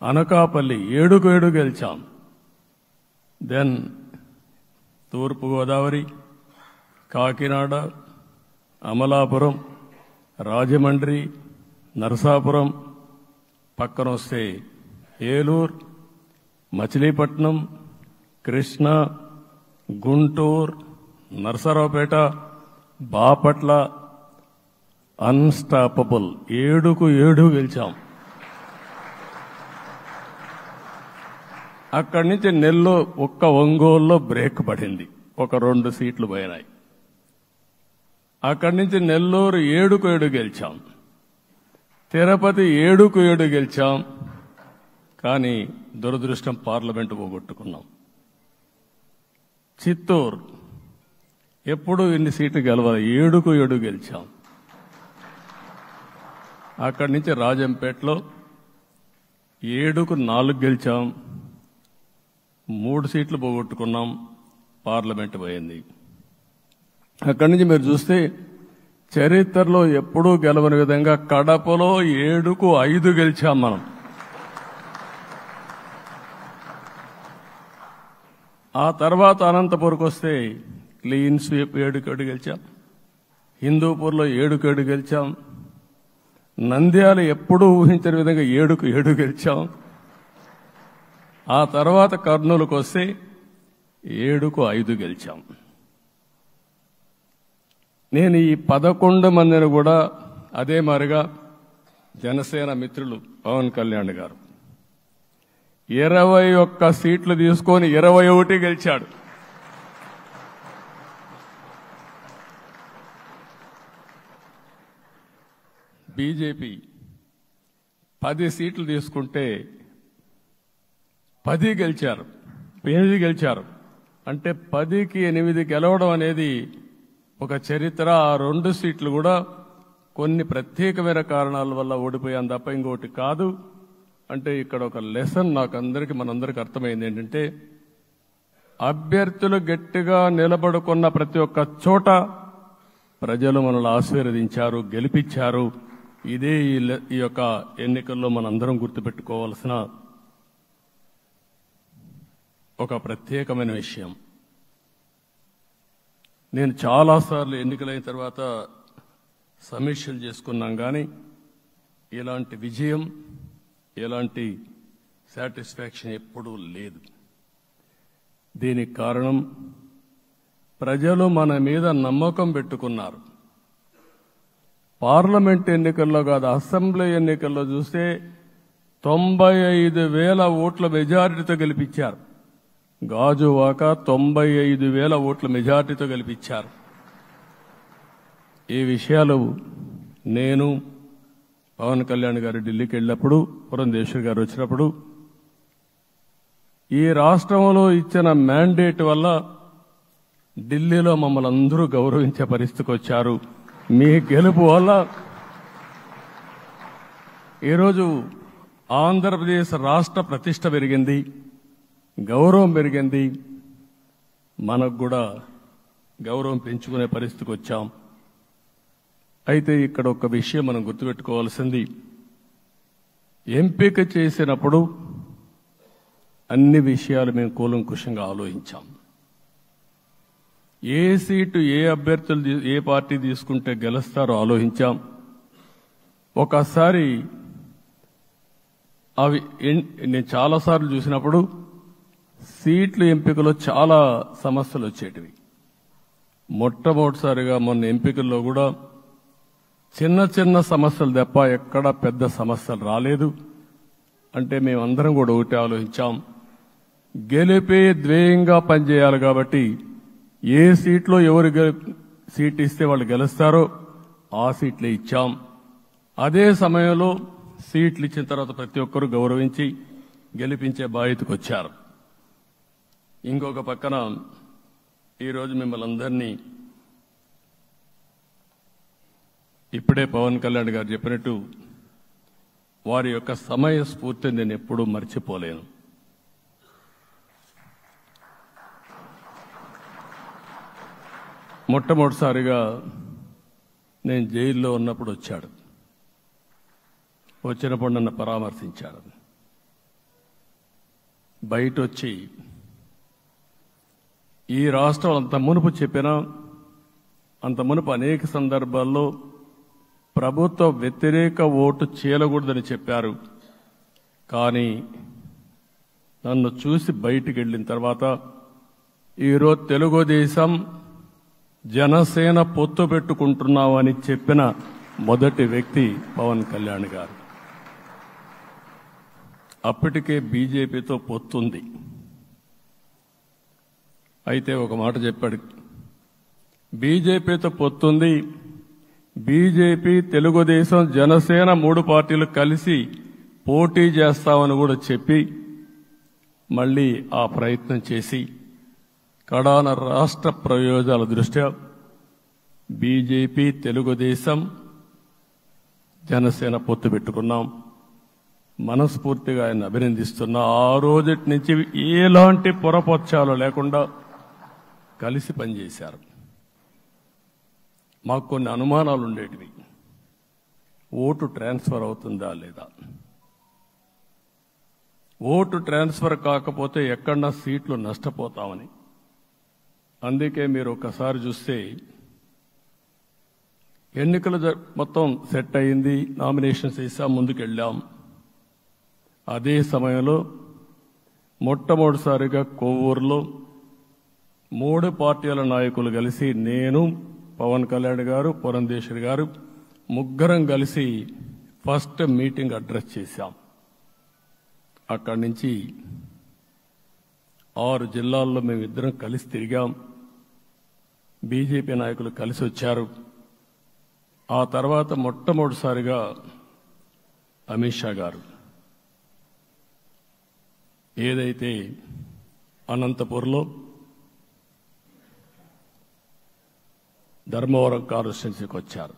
[SPEAKER 6] అనకాపల్లి 7కు 7 గెలిచాం. దెన్ తూర్పు గోదావరి, కాకినాడ, అమలాపురం, రాజమండ్రి, నరసాపురం, పక్కన వస్తే ఏలూరు, మచిలీపట్నం, కృష్ణా, గుంటూరు, నరసరావుపేట, బాపట్ల అన్స్టాపబుల్ 7కు 7 గెలిచాం. అక్కడి నుంచి నెల్లూరు ఒక్క ఒంగోలులో బ్రేక్ పడింది, ఒక 2 సీట్లు పోయినాయి. అక్కడి నుంచి నెల్లూరు 7కు 7 గెలిచాం, తిరుపతి 7కు 7 గెలిచాం. కానీ దురదృష్టం పార్లమెంటు పోగొట్టుకున్నాం. చిత్తూరు ఎప్పుడు ఇన్ని సీట్లు గెలవాలి, 7కు 7 గెలిచాం. అక్కడి నుంచి రాజంపేటలో 7కు 4 గెలిచాం, 3 సీట్లు పోగొట్టుకున్నాం, పార్లమెంటు పోయింది. అక్కడి నుంచి మీరు చూస్తే చరిత్రలో ఎప్పుడూ గెలవని విధంగా కడపలో 7కు 5 గెలిచాం మనం. ఆ తర్వాత అనంతపురంకి వస్తే క్లీన్ స్వీప్ 7కు 7 గెలిచాం, హిందూపూర్లో 7కు 7 గెలిచాం, నంద్యాల ఎప్పుడూ ఊహించని విధంగా 7కు 7 గెలిచాం. ఆ తర్వాత కర్నూలుకు వస్తే 7కు 5 గెలిచాం. నేను ఈ 11 మందిని కూడా అదే మారిగా జనసేన మిత్రులు పవన్ కళ్యాణ్ గారు 21 సీట్లు తీసుకొని 21 గెలిచాడు. బీజేపీ 10 సీట్లు తీసుకుంటే 10 గెలిచారు, 8 గెలిచారు. అంటే 10కి 8 గెలవడం అనేది ఒక చరిత్ర. ఆ 2 సీట్లు కూడా కొన్ని ప్రత్యేకమైన కారణాల వల్ల ఓడిపోయాం తప్ప ఇంకోటి కాదు. అంటే ఇక్కడ ఒక లెసన్ మనందరికీ అర్థమైంది ఏంటంటే, అభ్యర్థులు గట్టిగా నిలబడుకున్న ప్రతి ఒక్క చోట ప్రజలు మనల్ని ఆశీర్వదించారు, గెలిపించారు. ఇదే ఈ యొక్క ఎన్నికల్లో మనందరం గుర్తుపెట్టుకోవాల్సిన ఒక ప్రత్యేకమైన విషయం. నేను చాలాసార్లు ఎన్నికలైన తర్వాత సమీక్షలు చేసుకున్నాం, కానీ ఇలాంటి విజయం, ఎలాంటి సాటిస్ఫాక్షన్ ఎప్పుడూ లేదు. దీనికి కారణం ప్రజలు మన మీద నమ్మకం పెట్టుకున్నారు. పార్లమెంట్ ఎన్నికల్లో కాదు, అసెంబ్లీ ఎన్నికల్లో చూస్తే 95,000 ఓట్ల మెజారిటీతో గెలిపించారు. గాజువాక 95,000 ఓట్ల మెజారిటీతో గెలిపించారు. ఈ విషయాలు నేను పవన్ కళ్యాణ్ గారు ఢిల్లీకి వెళ్ళినప్పుడు, పురంధేశ్వరి గారు వచ్చినప్పుడు, ఈ రాష్ట్రంలో ఇచ్చిన మ్యాండేట్ వల్ల ఢిల్లీలో మమ్మల్ని అందరూ గౌరవించే పరిస్థితికి వచ్చారు. మీ గెలుపు వల్ల ఈరోజు ఆంధ్రప్రదేశ్ రాష్ట్ర ప్రతిష్ట పెరిగింది, గౌరవం పెరిగింది. మనకు కూడా గౌరవం పెంచుకునే పరిస్థితికి వచ్చాం. అయితే ఇక్కడ ఒక విషయం మనం గుర్తుపెట్టుకోవాల్సింది, ఎంపిక చేసినప్పుడు అన్ని విషయాలు మేము కూలంకుషంగా ఆలోచించాం. ఏ సీటు ఏ అభ్యర్థులు ఏ పార్టీ తీసుకుంటే గెలుస్తారో ఆలోచించాం. ఒకసారి నేను చాలాసార్లు చూసినప్పుడు సీట్ల ఎంపికలో చాలా సమస్యలు వచ్చేటివి. మొట్టమొదటిసారిగా మొన్న ఎంపికల్లో కూడా చిన్న చిన్న సమస్యలు తప్ప ఎక్కడ పెద్ద సమస్యలు రాలేదు. అంటే మేమందరం కూడా ఒకటి ఆలోచించాం, గెలిపే ధ్యేయంగా పనిచేయాలి. కాబట్టి ఏ సీట్లో ఎవరు సీట్ ఇస్తే వాళ్ళు గెలుస్తారో ఆ సీట్లే ఇచ్చాం. అదే సమయంలో సీట్లు ఇచ్చిన తర్వాత ప్రతి ఒక్కరూ గౌరవించి గెలిపించే బాధ్యతకు వచ్చారు. ఇంకొక పక్కన ఈరోజు మిమ్మల్ని అందరినీ ఇప్పుడే పవన్ కళ్యాణ్ గారు చెప్పినట్టు వారి యొక్క సమయ స్ఫూర్తిని నేను ఎప్పుడూ మర్చిపోలేను. మొట్టమొదటిసారిగా నేను జైల్లో ఉన్నప్పుడు వచ్చాడు. వచ్చినప్పుడు నన్ను పరామర్శించాడు. బయట వచ్చి ఈ రాష్ట్రం అంత మునుపు చెప్పినా అంత మునుపు అనేక సందర్భాల్లో ప్రభుత్వ వ్యతిరేక ఓటు చీలకూడదని చెప్పారు. కానీ నన్ను చూసి బయటికి వెళ్ళిన తర్వాత ఈరోజు తెలుగుదేశం జనసేన పొత్తు పెట్టుకుంటున్నామని చెప్పిన మొదటి వ్యక్తి పవన్ కళ్యాణ్ గారు. అప్పటికే బీజేపీతో పొత్తుంది. అయితే ఒక మాట చెప్పాడు, బీజేపీతో పొత్తుంది, బీజేపీ, తెలుగుదేశం, జనసేన 3 పార్టీలు కలిసి పోటీ చేస్తామని కూడా చెప్పి మళ్లీ ఆ ప్రయత్నం చేసి కడాన రాష్ట్ర ప్రయోజనాల దృష్ట్యా బీజేపీ, తెలుగుదేశం, జనసేన పొత్తు పెట్టుకున్నాం. మనస్ఫూర్తిగా ఆయన అభినందిస్తున్నా. ఆ రోజటి నుంచి ఎలాంటి పొరపక్షాలు లేకుండా కలిసి పనిచేశారు. మాకు కొన్ని అనుమానాలు ఉండేటివి. ఓటు ట్రాన్స్ఫర్ అవుతుందా లేదా, ఓటు ట్రాన్స్ఫర్ కాకపోతే ఎక్కడన్నా సీట్లు నష్టపోతామని. అందుకే మీరు ఒకసారి చూస్తే ఎన్నికలు మొత్తం సెట్ అయింది, నామినేషన్స్ వేసాం, ముందుకెళ్ళాం. అదే సమయంలో మొట్టమొదటిసారిగా కొవ్వూరులో 3 పార్టీల నాయకులు కలిసి, నేను, పవన్ కళ్యాణ్ గారు, పురంధేశ్వరి గారు, ముగ్గురం కలిసి ఫస్ట్ మీటింగ్ అడ్రస్ చేశాం. అక్కడి నుంచి 6 జిల్లాల్లో మేమిద్దరం కలిసి తిరిగాం. బీజేపీ నాయకులు కలిసి వచ్చారు. ఆ తర్వాత మొట్టమొదటిసారిగా అమిత్ షా గారు ఏదైతే అనంతపూర్లో ధర్మవరం కాన్స్టిట్యున్సీకి వచ్చారు.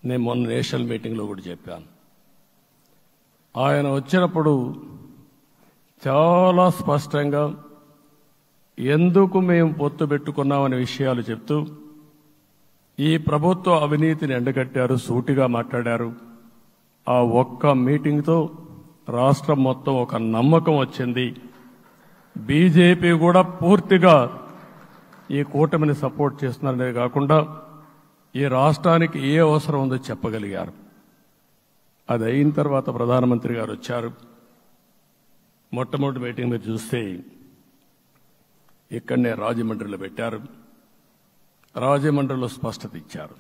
[SPEAKER 6] నేను మొన్న నేషనల్ మీటింగ్లో కూడా చెప్పాను. ఆయన వచ్చినప్పుడు చాలా స్పష్టంగా ఎందుకు మేము పొత్తు పెట్టుకున్నామనే విషయాలు చెప్తూ ఈ ప్రభుత్వ అవినీతిని ఎండగట్టారు, సూటిగా మాట్లాడారు. ఆ ఒక్క మీటింగ్తో రాష్ట్రం మొత్తం ఒక నమ్మకం వచ్చింది. బీజేపీ కూడా పూర్తిగా ఈ కూటమిని సపోర్ట్ చేస్తున్నారనే కాకుండా ఈ రాష్ట్రానికి ఏ అవసరం ఉందో చెప్పగలిగారు. అది అయిన తర్వాత ప్రధానమంత్రి గారు వచ్చారు. మొట్టమొదటి మీటింగ్ మీరు చూస్తే ఇక్కడనే రాజమండ్రిలో పెట్టారు. రాజమండ్రిలో స్పష్టత ఇచ్చారు,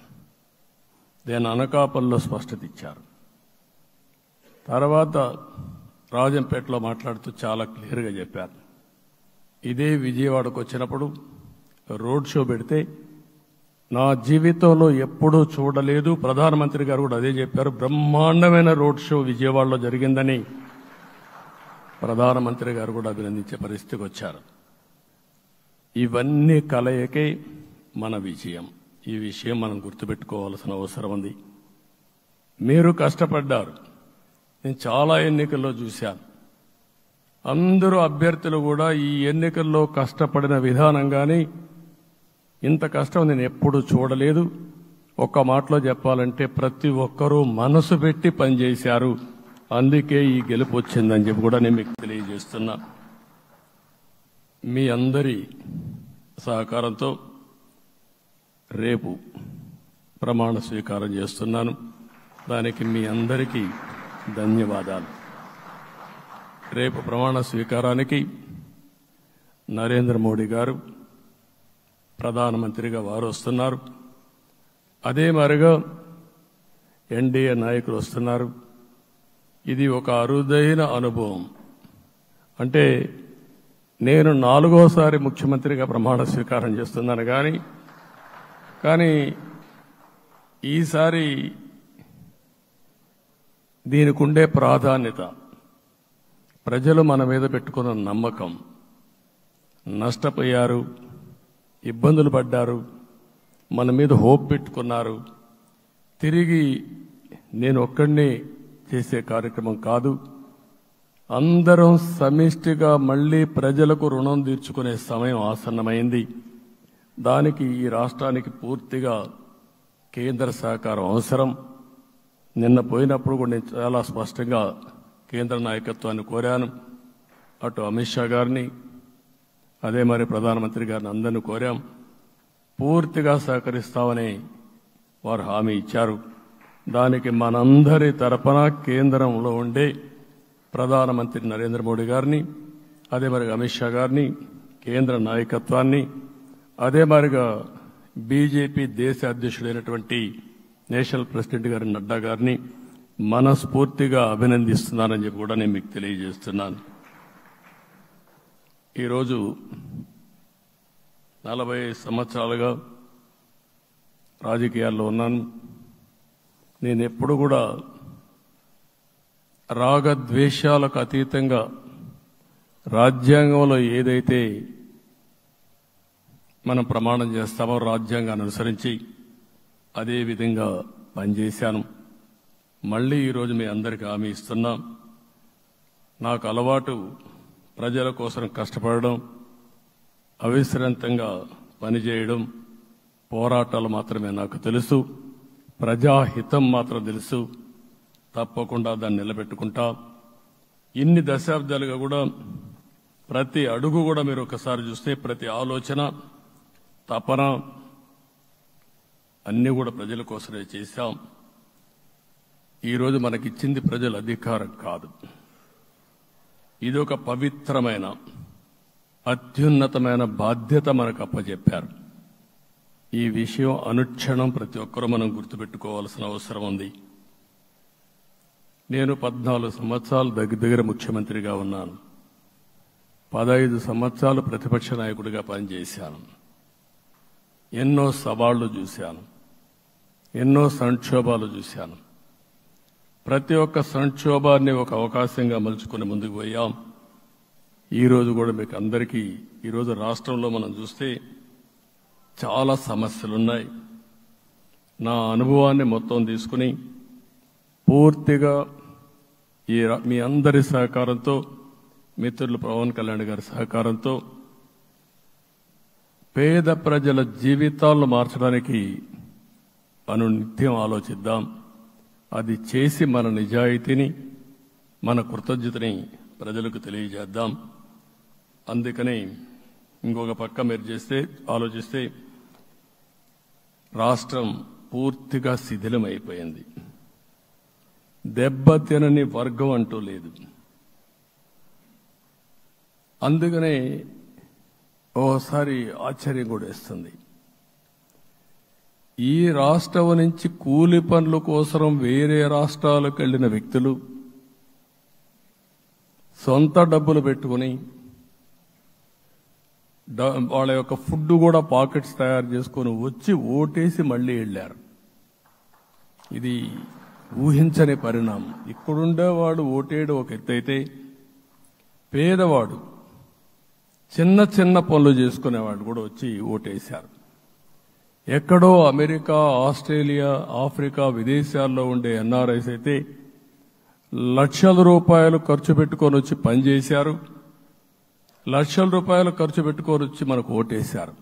[SPEAKER 6] దేని అనకాపల్లిలో స్పష్టత ఇచ్చారు. తర్వాత రాజంపేటలో మాట్లాడుతూ చాలా క్లియర్గా చెప్పారు. ఇదే విజయవాడకు వచ్చినప్పుడు రోడ్ షో పెడితే నా జీవితంలో ఎప్పుడూ చూడలేదు, ప్రధానమంత్రి గారు కూడా అదే చెప్పారు, బ్రహ్మాండమైన రోడ్ షో విజయవాడలో జరిగిందని ప్రధానమంత్రి గారు కూడా అభినందించే పరిస్థితికి వచ్చారు. ఇవన్నీ కలయికే మన విజయం. ఈ విషయం మనం గుర్తుపెట్టుకోవాల్సిన అవసరం ఉంది. మీరు కష్టపడ్డారు. నేను చాలా ఎన్నికల్లో చూశాను. అందరూ అభ్యర్థులు కూడా ఈ ఎన్నికల్లో కష్టపడిన విధానం కానీ ఇంత కష్టం నేను ఎప్పుడూ చూడలేదు. ఒక్క మాటలో చెప్పాలంటే ప్రతి ఒక్కరూ మనసు పెట్టి పనిచేశారు. అందుకే ఈ గెలుపు వచ్చిందని చెప్పి కూడా నేను మీకు తెలియజేస్తున్నా. మీ అందరి సహకారంతో రేపు ప్రమాణ స్వీకారం చేస్తున్నాను. దానికి మీ అందరికీ ధన్యవాదాలు. రేపు ప్రమాణ స్వీకారానికి నరేంద్ర మోడీ గారు ప్రధానమంత్రిగా వారు వస్తున్నారు. అదే మరిగా ఎన్డీఏ నాయకులు వస్తున్నారు. ఇది ఒక అరుదైన అనుభవం. అంటే నేను 4వసారి ముఖ్యమంత్రిగా ప్రమాణ స్వీకారం చేస్తున్నాను కానీ ఈసారి దీనికి ఉండే ప్రాధాన్యత, ప్రజలు మన మీద పెట్టుకున్న నమ్మకం, నష్టపోయారు, ఇబ్బందులు పడ్డారు, మన మీద హోప్ పెట్టుకున్నారు. తిరిగి నేను ఒక్కడినే చేసే కార్యక్రమం కాదు, అందరం సమిష్టిగా మళ్లీ ప్రజలకు రుణం తీర్చుకునే సమయం ఆసన్నమైంది. దానికి ఈ రాష్ట్రానికి పూర్తిగా కేంద్ర సహకారం అవసరం. నిన్న పోయినప్పుడు కూడా నేను చాలా స్పష్టంగా కేంద్ర నాయకత్వాన్ని కోరాను. అటు అమిత్ షా గారిని, అదే మరి ప్రధానమంత్రి గారిని అందరినీ కోరాం. పూర్తిగా సహకరిస్తామని వారు హామీ ఇచ్చారు. దానికి మనందరి తరపున కేంద్రంలో ఉండే ప్రధానమంత్రి నరేంద్ర మోడీ గారిని, అదే మరిగా అమిత్ షా గారిని, కేంద్ర నాయకత్వాన్ని, అదే మరిగా బీజేపీ దేశ అధ్యక్షుడైనటువంటి నేషనల్ ప్రెసిడెంట్ గారి నడ్డా గారిని మనస్ఫూర్తిగా అభినందిస్తున్నానని చెప్పి కూడా నేను మీకు తెలియజేస్తున్నాను. ఈరోజు 40 సంవత్సరాలుగా రాజకీయాల్లో ఉన్నాను. నేను ఎప్పుడు కూడా రాగద్వేషాలకు అతీతంగా రాజ్యాంగంలో ఏదైతే మనం ప్రమాణం చేస్తామో రాజ్యాంగాన్ని అనుసరించి అదే విధంగా పనిచేశాను. మళ్ళీ ఈరోజు మీ అందరికీ హామీ ఇస్తున్నాం. నాకు అలవాటు ప్రజల కోసం కష్టపడడం, అవిశ్రాంతంగా పనిచేయడం, పోరాటాలు మాత్రమే నాకు తెలుసు. ప్రజాహితం మాత్రం తెలుసు. తప్పకుండా దాన్ని నిలబెట్టుకుంటా. ఇన్ని దశాబ్దాలుగా కూడా ప్రతి అడుగు కూడా మీరు ఒకసారి చూస్తే ప్రతి ఆలోచన, తపన అన్నీ కూడా ప్రజల కోసమే చేశాం. ఈరోజు మనకిచ్చింది ప్రజల అధికారం కాదు. ఇది ఒక పవిత్రమైన అత్యున్నతమైన బాధ్యత మనకు అప్పచెప్పారు. ఈ విషయం అనుక్షణం ప్రతి ఒక్కరూ మనం గుర్తుపెట్టుకోవాల్సిన అవసరం ఉంది. నేను 14 సంవత్సరాలు దగ్గర ముఖ్యమంత్రిగా ఉన్నాను. 15 సంవత్సరాలు ప్రతిపక్ష నాయకుడిగా పనిచేశాను. ఎన్నో సవాళ్లు చూశాను, ఎన్నో సంక్షోభాలు చూశాను. ప్రతి ఒక్క సంక్షోభాన్ని ఒక అవకాశంగా మలుచుకుని ముందుకు పోయాం. ఈరోజు కూడా మీకు అందరికీ ఈరోజు రాష్ట్రంలో మనం చూస్తే చాలా సమస్యలున్నాయి. నా అనుభవాన్ని మొత్తం తీసుకుని పూర్తిగా మీ అందరి సహకారంతో, మిత్రులు పవన్ కళ్యాణ్ గారి సహకారంతో పేద ప్రజల జీవితాలను మార్చడానికి అనునిత్యం ఆలోచిద్దాం. అది చేసి మన నిజాయితీని, మన కృతజ్ఞతని ప్రజలకు తెలియజేద్దాం. అందుకని ఇంకొక పక్క మీరు ఆలోచిస్తే రాష్ట్రం పూర్తిగా శిథిలమైపోయింది. దెబ్బతినని వర్గం అంటూ లేదు. అందుకనే ఓసారి ఆశ్చర్యం కూడా వేస్తుంది. ఈ రాష్ట్రం నుంచి కూలి పనుల కోసం వేరే రాష్ట్రాలకు వెళ్లిన వ్యక్తులు సొంత డబ్బులు పెట్టుకుని వాళ్ళ యొక్క ఫుడ్ కూడా పాకెట్స్ తయారు చేసుకుని వచ్చి ఓటేసి మళ్లీ వెళ్లారు. ఇది ఊహించని పరిణామం. ఇక్కడుండేవాడు ఓటేయడం ఒక ఎత్తైతే, పేదవాడు చిన్న చిన్న పనులు చేసుకునేవాడు కూడా వచ్చి ఓటేశారు. ఎక్కడో అమెరికా, ఆస్ట్రేలియా, ఆఫ్రికా విదేశాల్లో ఉండే ఎన్ఆర్ఐస్ అయితే లక్షల రూపాయలు ఖర్చు పెట్టుకొని వచ్చి పనిచేశారు. లక్షల రూపాయలు ఖర్చు పెట్టుకొని వచ్చి మనకు ఓటేశారు.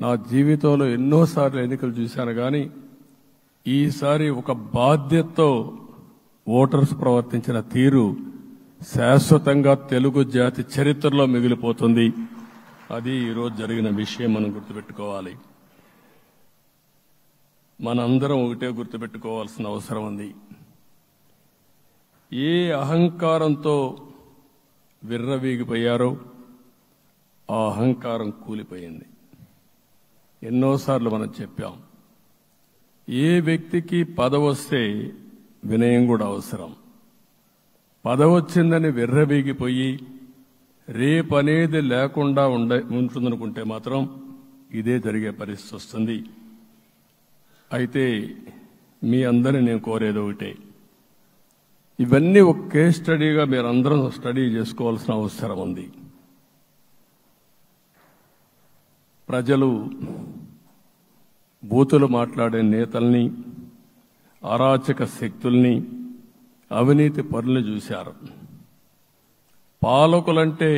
[SPEAKER 6] నా జీవితంలో ఎన్నోసార్లు ఎన్నికలు చూశాను, కానీ ఈసారి ఒక బాధ్యతతో ఓటర్స్ ప్రవర్తించిన తీరు శాశ్వతంగా తెలుగు జాతి చరిత్రలో మిగిలిపోతుంది. అది ఈరోజు జరిగిన విషయం మనం గుర్తుపెట్టుకోవాలి. మనందరం ఒకటే గుర్తుపెట్టుకోవాల్సిన అవసరం ఉంది. ఏ అహంకారంతో విర్రవీగిపోయారో ఆ అహంకారం కూలిపోయింది. ఎన్నోసార్లు మనం చెప్పాం, ఏ వ్యక్తికి పదవి వస్తే వినయం కూడా అవసరం. పదవి వచ్చిందని విర్రవీగిపోయి రేపనేది లేకుండా ఉంటుందనుకుంటే మాత్రం ఇదే జరిగే పరిస్థితి వస్తుంది. అయితే మీ అందరినీ నేను కోరేది ఒకటే, ఇవన్నీ ఒక కేస్ స్టడీగా మీరందరం స్టడీ చేసుకోవాల్సిన అవసరం ఉంది. ప్రజలు బూతులు మాట్లాడే నేతల్ని, అరాచక శక్తుల్ని, అవినీతి పరుల్ని చూశారు. పాలకులంటే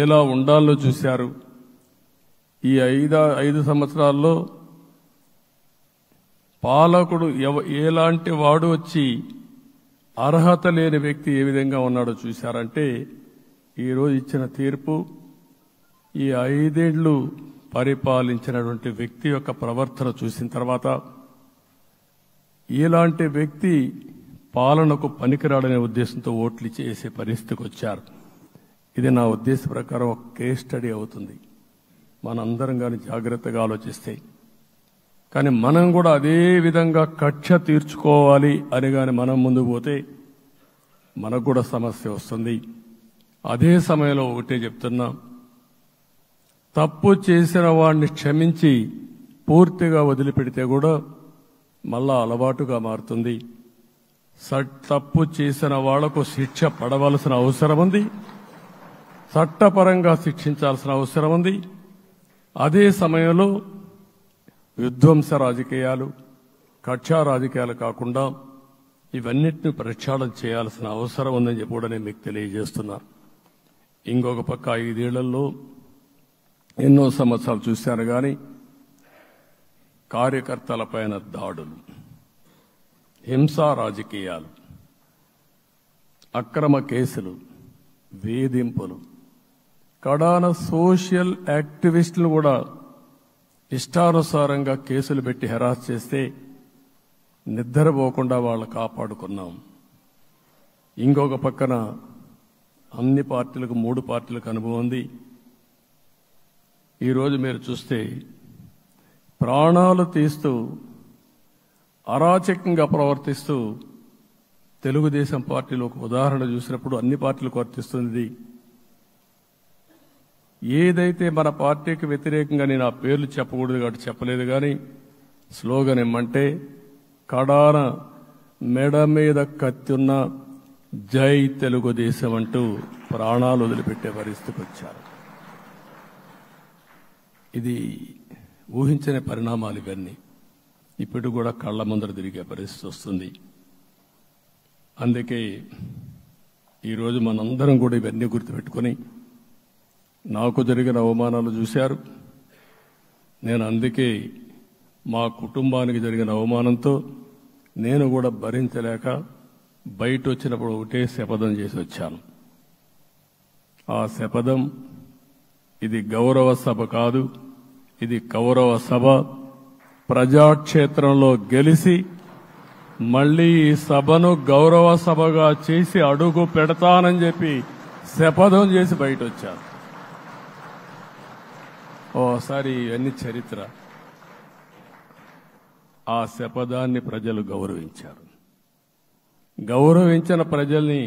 [SPEAKER 6] ఎలా ఉండాలో చూశారు. ఈ 5 సంవత్సరాల్లో పాలకుడు ఎలాంటి వాడు వచ్చి అర్హత లేని వ్యక్తి ఏ విధంగా ఉన్నాడో చూశారంటే ఈరోజు ఇచ్చిన తీర్పు ఈ 5 ఏళ్లు పరిపాలించినటువంటి వ్యక్తి యొక్క ప్రవర్తన చూసిన తర్వాత ఇలాంటి వ్యక్తి పాలనకు పనికిరాడనే ఉద్దేశంతో ఓట్లు చేసే పరిస్థితికి వచ్చారు. ఇది నా ఉద్దేశ ప్రకారం ఒక కేస్ స్టడీ అవుతుంది మనందరం కానీ జాగ్రత్తగా ఆలోచిస్తే. కానీ మనం కూడా అదే విధంగా కక్ష తీర్చుకోవాలి అని కానీ మనం ముందుకు పోతే మనకు కూడా సమస్య వస్తుంది. అదే సమయంలో ఒకటే చెప్తున్నా, తప్పు చేసిన వాడిని క్షమించి పూర్తిగా వదిలిపెడితే కూడా మళ్ళా అలవాటుగా మారుతుంది. తప్పు చేసిన వాళ్లకు శిక్ష పడవలసిన అవసరం ఉంది, చట్టపరంగా శిక్షించాల్సిన అవసరం ఉంది. అదే సమయంలో విధ్వంస రాజకీయాలు, కక్షా రాజకీయాలు కాకుండా ఇవన్నిటిని ప్రక్షాళన చేయాల్సిన అవసరం ఉందని చెప్పి కూడా నేను మీకు తెలియజేస్తున్నా. ఇంకొక పక్క 5 ఏళ్లలో ఎన్నో సంవత్సరాలు చూశాను కానీ కార్యకర్తలపైన దాడులు, హింసా రాజకీయాలు, అక్రమ కేసులు, వేధింపులు, కడాన సోషల్ యాక్టివిస్టులు కూడా ఇష్టానుసారంగా కేసులు పెట్టి హెరాస్ చేస్తే నిద్రపోకుండా వాళ్ళు కాపాడుకున్నాం. ఇంకొక పక్కన అన్ని పార్టీలకు 3 పార్టీలకు అనుభవం ఉంది. ఈరోజు మీరు చూస్తే ప్రాణాలు తీస్తూ అరాచకంగా ప్రవర్తిస్తూ తెలుగుదేశం పార్టీలో ఒక ఉదాహరణ చూసినప్పుడు అన్ని పార్టీలకు వర్తిస్తుంది. ఏదైతే మన పార్టీకి వ్యతిరేకంగా నేను ఆ పేర్లు చెప్పకూడదు కాబట్టి చెప్పలేదు కానీ స్లోగన్ ఏమంటే కడాన మెడ మీద కత్తున్న జై తెలుగుదేశం అంటూ ప్రాణాలు వదిలిపెట్టే పరిస్థితికి వచ్చారు. ఇది ఊహించని పరిణామాలు ఇవన్నీ. ఇప్పుడు కూడా కళ్ల ముందర తిరిగే పరిస్థితి వస్తుంది. అందుకే ఈరోజు మనందరం కూడా ఇవన్నీ గుర్తుపెట్టుకొని, నాకు జరిగిన అవమానాలు చూశారు. నేను అందుకే మా కుటుంబానికి జరిగిన అవమానంతో నేను కూడా భరించలేక బయట వచ్చినప్పుడు ఒకటే శపథం చేసి వచ్చాను. ఆ శపథం, ఇది గౌరవ సభ కాదు, ఇది కౌరవ సభ. ప్రజాక్షేత్రంలో గెలిచి మళ్లీ ఈ సభను గౌరవ సభగా చేసి అడుగు పెడతానని చెప్పి శపథం చేసి బయట వచ్చాను. ఓసారి ఇవన్నీ చరిత్ర. ఆ శపథాన్ని ప్రజలు గౌరవించారు. గౌరవించిన ప్రజల్ని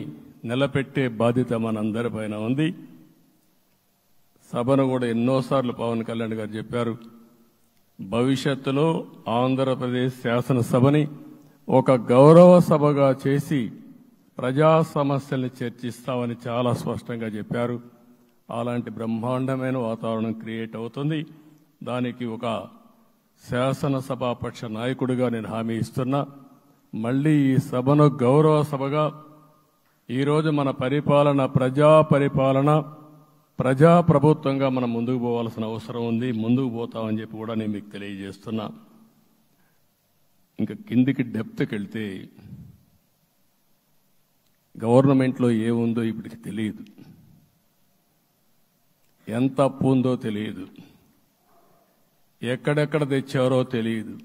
[SPEAKER 6] నిలబెట్టే బాధ్యత మనందరిపైన ఉంది. సభను కూడా ఎన్నోసార్లు పవన్ కళ్యాణ్ గారు చెప్పారు, భవిష్యత్తులో ఆంధ్రప్రదేశ్ శాసనసభని ఒక గౌరవ సభగా చేసి ప్రజా సమస్యల్ని చర్చిస్తామని చాలా స్పష్టంగా చెప్పారు. అలాంటి బ్రహ్మాండమైన వాతావరణం క్రియేట్ అవుతుంది. దానికి ఒక శాసనసభాపక్ష నాయకుడిగా నేను హామీ ఇస్తున్నా. మళ్లీ ఈ సభను గౌరవ సభగా, ఈరోజు మన పరిపాలన ప్రజా పరిపాలన, ప్రజా ప్రభుత్వంగా మనం ముందుకు పోవాల్సిన అవసరం ఉంది. ముందుకు పోతామని చెప్పి కూడా నేను మీకు తెలియజేస్తున్నా. ఇంకా కిందికి డెప్త్కి వెళ్తే గవర్నమెంట్లో ఏముందో ఇప్పటికి తెలియదు, ఎంత అప్పు ఉందో తెలియదు, ఎక్కడెక్కడ తెచ్చారో తెలియదు.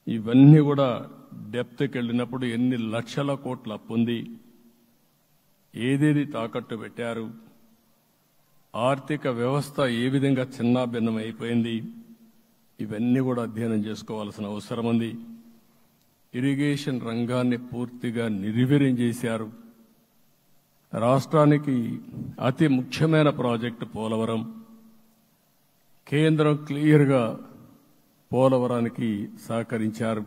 [SPEAKER 6] ఇవన్నీ కూడా డెప్త్కి వెళ్ళినప్పుడు ఎన్ని లక్షల కోట్ల అప్పు ఉంది, ఏదేది తాకట్టు పెట్టారు, ఆర్థిక వ్యవస్థ ఏ విధంగా చిన్నాభిన్నం అయిపోయింది, ఇవన్నీ కూడా అధ్యయనం చేసుకోవాల్సిన అవసరం ఉంది. ఇరిగేషన్ రంగాన్ని పూర్తిగా నిర్వీర్యం చేశారు. రాష్ట్రానికి అతి ముఖ్యమైన ప్రాజెక్టు పోలవరం. కేంద్రం క్లియర్గా పోలవరానికి సహకరించారు.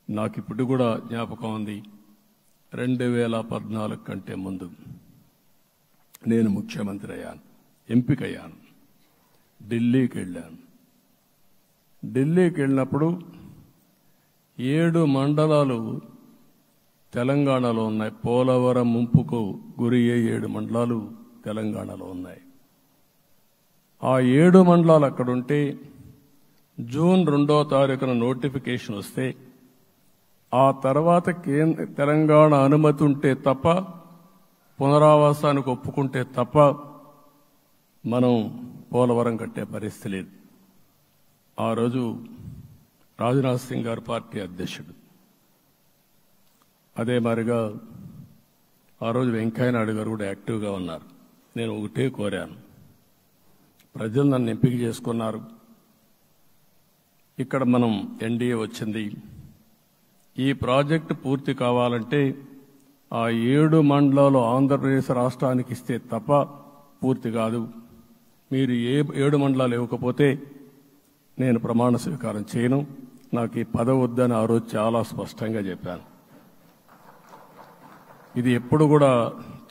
[SPEAKER 6] నాకు ఇప్పుడు కూడా జ్ఞాపకం ఉంది, 2014 కంటే ముందు నేను ముఖ్యమంత్రి అయ్యాను, ఎంపికయ్యాను, ఢిల్లీకి వెళ్ళాను. ఢిల్లీకి వెళ్ళినప్పుడు 7 మండలాలు తెలంగాణలో ఉన్నాయి. పోలవరం ముంపుకు గురి అయ్యే 7 మండలాలు తెలంగాణలో ఉన్నాయి. ఆ 7 మండలాలు అక్కడుంటే జూన్ 2వ తారీఖున నోటిఫికేషన్ వస్తే ఆ తర్వాత తెలంగాణ అనుమతి ఉంటే తప్ప, పునరావాసానికి ఒప్పుకుంటే తప్ప మనం పోలవరం కట్టే పరిస్థితి లేదు. ఆ రోజు రాజ్నాథ్ సింగ్ గారు పార్టీ అధ్యక్షుడు. అదే మాదిరిగా ఆ రోజు వెంకయ్య నాయుడు గారు కూడా యాక్టివ్గా ఉన్నారు. నేను ఒకటే కోరాను, ప్రజలు నన్ను ఎంపిక చేసుకున్నారు, ఇక్కడ మనం ఎన్డీఏ వచ్చింది, ఈ ప్రాజెక్టు పూర్తి కావాలంటే ఆ 7 మండలాలు ఆంధ్రప్రదేశ్ రాష్ట్రానికి ఇస్తే తప్ప పూర్తి కాదు. మీరు 7 మండలాలు ఇవ్వకపోతే నేను ప్రమాణ స్వీకారం చేయను, నాకు ఈ పదవి వద్దని ఆ రోజు చాలా స్పష్టంగా చెప్పాను. ఇది ఎప్పుడు కూడా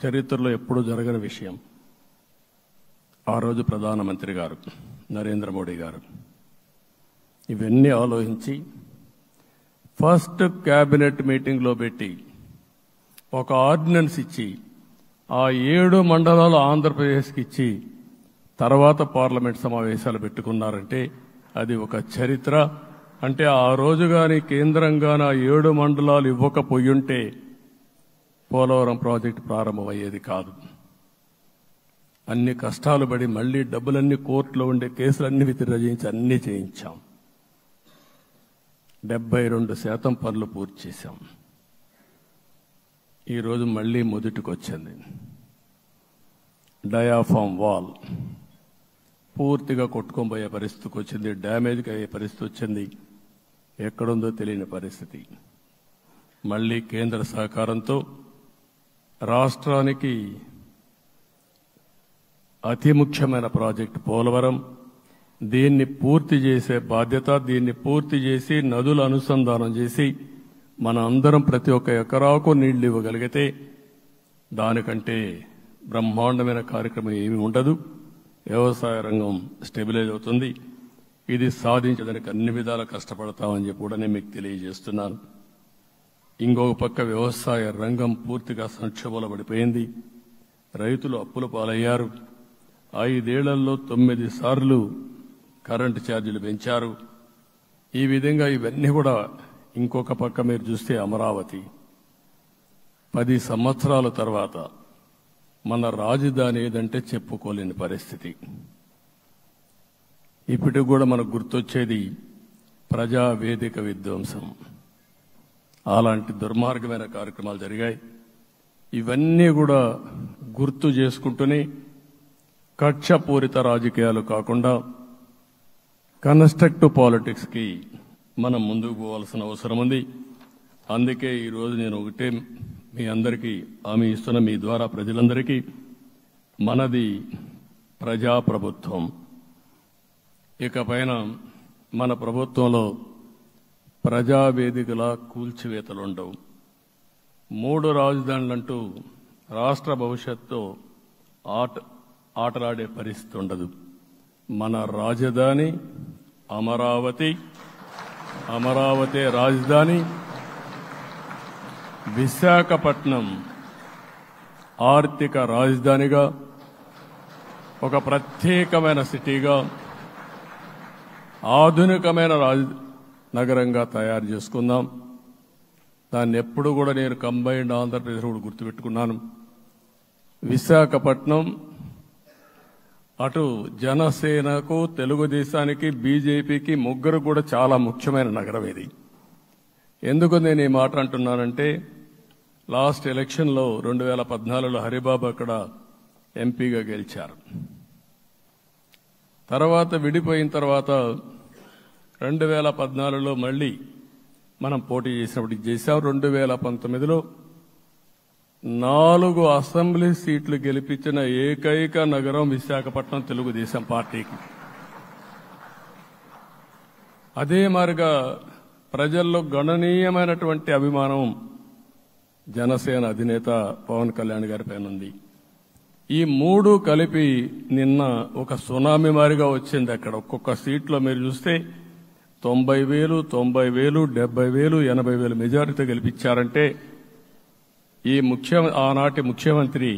[SPEAKER 6] చరిత్రలో ఎప్పుడు జరగని విషయం. ఆ రోజు ప్రధానమంత్రి గారు నరేంద్ర మోడీ గారు ఇవన్నీ ఆలోచించి ఫస్ట్ క్యాబినెట్ మీటింగ్లో పెట్టి ఒక ఆర్డినెన్స్ ఇచ్చి ఆ 7 మండలాలు ఆంధ్రప్రదేశ్కి ఇచ్చి తర్వాత పార్లమెంట్ సమావేశాలు పెట్టుకున్నారంటే అది ఒక చరిత్ర. అంటే ఆ రోజు కానీ కేంద్రంగాన 7 మండలాలు ఇవ్వకపోయుంటే పోలవరం ప్రాజెక్టు ప్రారంభమయ్యేది కాదు. అన్ని కష్టాలు పడి మళ్లీ డబ్బులన్నీ కోర్టులో ఉండే కేసులన్నీ విత్డ్రా చేయించి అన్నీ చేయించాం. 72% పనులు పూర్తి చేశాం. ఈరోజు మళ్లీ మొదటికొచ్చింది. డయాఫామ్ వాల్ పూర్తిగా కొట్టుకోబోయే పరిస్థితికి వచ్చింది, డ్యామేజ్కి అయ్యే పరిస్థితి వచ్చింది, ఎక్కడుందో తెలియని పరిస్థితి. మళ్లీ కేంద్ర సహకారంతో రాష్ట్రానికి అతి ముఖ్యమైన ప్రాజెక్టు పోలవరం, దీన్ని పూర్తి చేసే బాధ్యత, దీన్ని పూర్తి చేసి నదుల అనుసంధానం చేసి మన అందరం ప్రతి ఒక్క ఎకరాకు నీళ్లు ఇవ్వగలిగితే దానికంటే బ్రహ్మాండమైన కార్యక్రమం ఏమీ ఉండదు. వ్యవసాయ రంగం స్టెబిలైజ్ అవుతుంది. ఇది సాధించడానికి అన్ని విధాలా కష్టపడతామని చెప్పి కూడా నేను మీకు తెలియజేస్తున్నాను. ఇంకొక పక్క వ్యవసాయ రంగం పూర్తిగా సంక్షోభంలో పడిపోయింది. రైతులు అప్పుల పాలయ్యారు. 5 ఏళ్లలో 9 సార్లు కరెంటు ఛార్జీలు పెంచారు. ఈ విధంగా ఇవన్నీ కూడా ఇంకొక పక్క మీరు చూస్తే అమరావతి 10 సంవత్సరాల తర్వాత మన రాజధాని ఏదంటే చెప్పుకోలేని పరిస్థితి. ఇప్పటికి కూడా మనకు గుర్తొచ్చేది ప్రజావేదిక విధ్వంసం. అలాంటి దుర్మార్గమైన కార్యక్రమాలు జరిగాయి. ఇవన్నీ కూడా గుర్తు చేసుకుంటూనే కక్షపూరిత రాజకీయాలు కాకుండా కన్స్ట్రక్టివ్ పాలిటిక్స్ కి మనం ముందుకు పోవాల్సిన అవసరం ఉంది. అందుకే ఈరోజు నేను ఒకటే మీ అందరికీ హామీ ఇస్తున్న, మీ ద్వారా ప్రజలందరికీ, మనది ప్రజాప్రభుత్వం. ఇకపైన మన ప్రభుత్వంలో ప్రజావేదికల కూల్చివేతలుండవు. 3 రాజధానులంటూ రాష్ట్ర భవిష్యత్తు ఆటలాడే పరిస్థితి ఉండదు. మన రాజధాని అమరావతి, అమరావతి రాజధాని. విశాఖపట్నం ఆర్థిక రాజధానిగా, ఒక ప్రత్యేకమైన సిటీగా, ఆధునికమైన నగరంగా తయారు చేసుకుందాం. దాన్ని ఎప్పుడు కూడా నేను కంబైన్డ్ ఆంధ్రప్రదేశ్ కూడా గుర్తుపెట్టుకున్నాను. విశాఖపట్నం అటు జనసేనకు, తెలుగుదేశానికి, బీజేపీకి ముగ్గురు కూడా చాలా ముఖ్యమైన నగరం ఇది. ఎందుకు నేను ఈ మాట అంటున్నానంటే, లాస్ట్ ఎలక్షన్లో 2014లో హరిబాబు అక్కడ ఎంపీగా గెలిచారు. తర్వాత విడిపోయిన తర్వాత 2014లో మళ్లీ మనం పోటీ చేసినప్పుడు చేశాం. 2019లో 4 అసెంబ్లీ సీట్లు గెలిపించిన ఏకైక నగరం విశాఖపట్నం తెలుగుదేశం పార్టీకి. అదే మాదిరిగా ప్రజల్లో గణనీయమైనటువంటి అభిమానం జనసేన అధినేత పవన్ కళ్యాణ్ గారి పైన ఉంది. ఈ 3 కలిపి నిన్న ఒక సునామీ మారిగా వచ్చింది. అక్కడ ఒక్కొక్క సీట్లో మీరు చూస్తే 90,000, 90,000, 70,000, 80,000 మెజారిటీ గెలిపించారంటే ఈ ఆనాటి ముఖ్యమంత్రి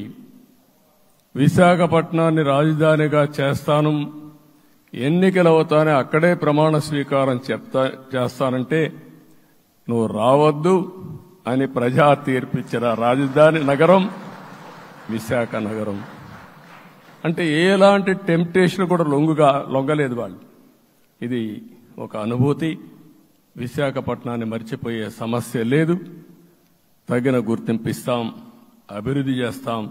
[SPEAKER 6] విశాఖపట్నాన్ని రాజధానిగా చేస్తాను, ఎన్నికలవుతానే అక్కడే ప్రమాణ స్వీకారం చేస్తానంటే నువ్వు రావద్దు అని ప్రజా తీర్పిచ్చిన రాజధాని నగరం విశాఖ నగరం. అంటే ఎలాంటి టెంప్టేషన్ కూడా లొంగలేదు వాళ్ళు. ఇది ఒక అనుభూతి. విశాఖపట్నాన్ని మర్చిపోయే సమస్య లేదు. తగిన గుర్తింపు ఇస్తాం, అభివృద్ధి చేస్తాం.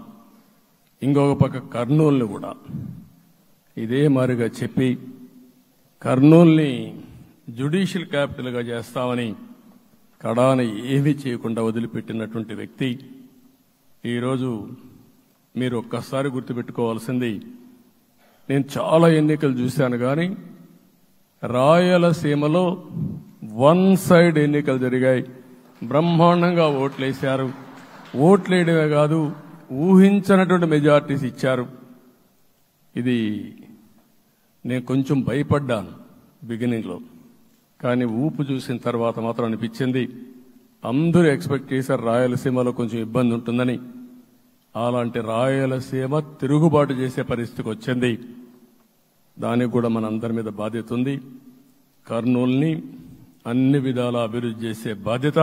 [SPEAKER 6] ఇంకొక పక్క కర్నూలుని కూడా ఇదే మాదిరిగా చెప్పి కర్నూలుని జ్యుడిషియల్ క్యాపిటల్గా చేస్తామని కడాన ఏమీ చేయకుండా వదిలిపెట్టినటువంటి వ్యక్తి. ఈరోజు మీరు ఒక్కసారి గుర్తుపెట్టుకోవాల్సింది, నేను చాలా ఎన్నికలు చూశాను కానీ రాయలసీమలో వన్ సైడ్ ఎన్నికలు జరిగాయి. బ్రహ్మాండంగా ఓట్లేశారు. ఓట్లేయడమే కాదు, ఊహించినటువంటి మెజార్టీస్ ఇచ్చారు. ఇది నేను కొంచెం భయపడ్డాను బిగినింగ్లో, కానీ ఊపు చూసిన తర్వాత మాత్రం అనిపించింది అందరూ ఎక్స్పెక్ట్ చేశారు రాయలసీమలో కొంచెం ఇబ్బంది ఉంటుందని. అలాంటి రాయలసీమ తిరుగుబాటు చేసే పరిస్థితికి వచ్చింది. దానికి కూడా మన అందరి మీద బాధ్యత ఉంది. కర్నూలుని అన్ని విధాలా అభివృద్ధి చేసే బాధ్యత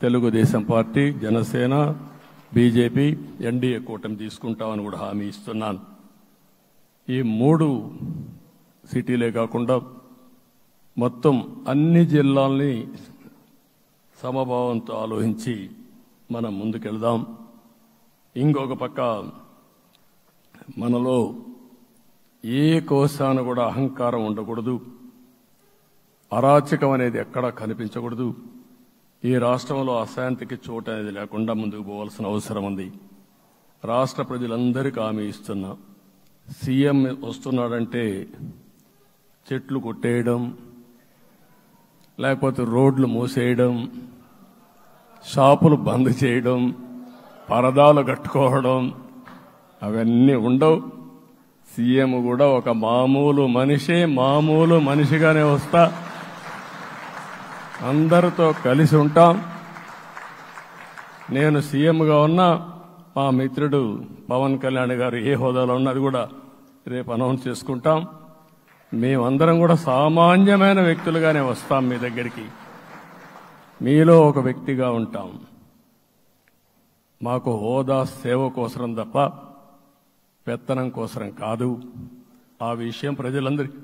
[SPEAKER 6] Telugu Desam party, Janasena, BJP, NDA కూటమి తీసుకుంటామని కూడా హామీ ఇస్తున్నాను. ఈ 3 సిటీలే కాకుండా మొత్తం అన్ని జిల్లాల్ని సమభావంతో ఆలోచించి మనం ముందుకెళ్దాం. ఇంకొక పక్క మనలో ఏ కోశాన కూడా అహంకారం ఉండకూడదు, అరాచకం అనేది ఎక్కడా కనిపించకూడదు. ఈ రాష్ట్రంలో అశాంతికి చోటు అనేది లేకుండా ముందుకు పోవాల్సిన అవసరం ఉంది. రాష్ట్ర ప్రజలందరికీ హామీ ఇస్తున్నా, సీఎం వస్తున్నాడంటే చెట్లు కొట్టేయడం, లేకపోతే రోడ్లు మూసేయడం, షాపులు బంద్ చేయడం, పరదాలు కట్టుకోవడం అవన్నీ ఉండవు. సీఎం కూడా ఒక మామూలు మనిషిగానే వస్తా, అందరితో కలిసి ఉంటాం. నేను సీఎంగా ఉన్నా మా మిత్రుడు పవన్ కళ్యాణ్ గారు ఏ హోదాలో ఉన్నది కూడా రేపు అనౌన్స్ చేసుకుంటాం. మేమందరం కూడా సామాన్యమైన వ్యక్తులుగానే వస్తాం మీ దగ్గరికి, మీలో ఒక వ్యక్తిగా ఉంటాం. మాకు హోదా సేవ కోసరం తప్ప పెత్తనం కోసరం కాదు. ఆ విషయం ప్రజలందరికీ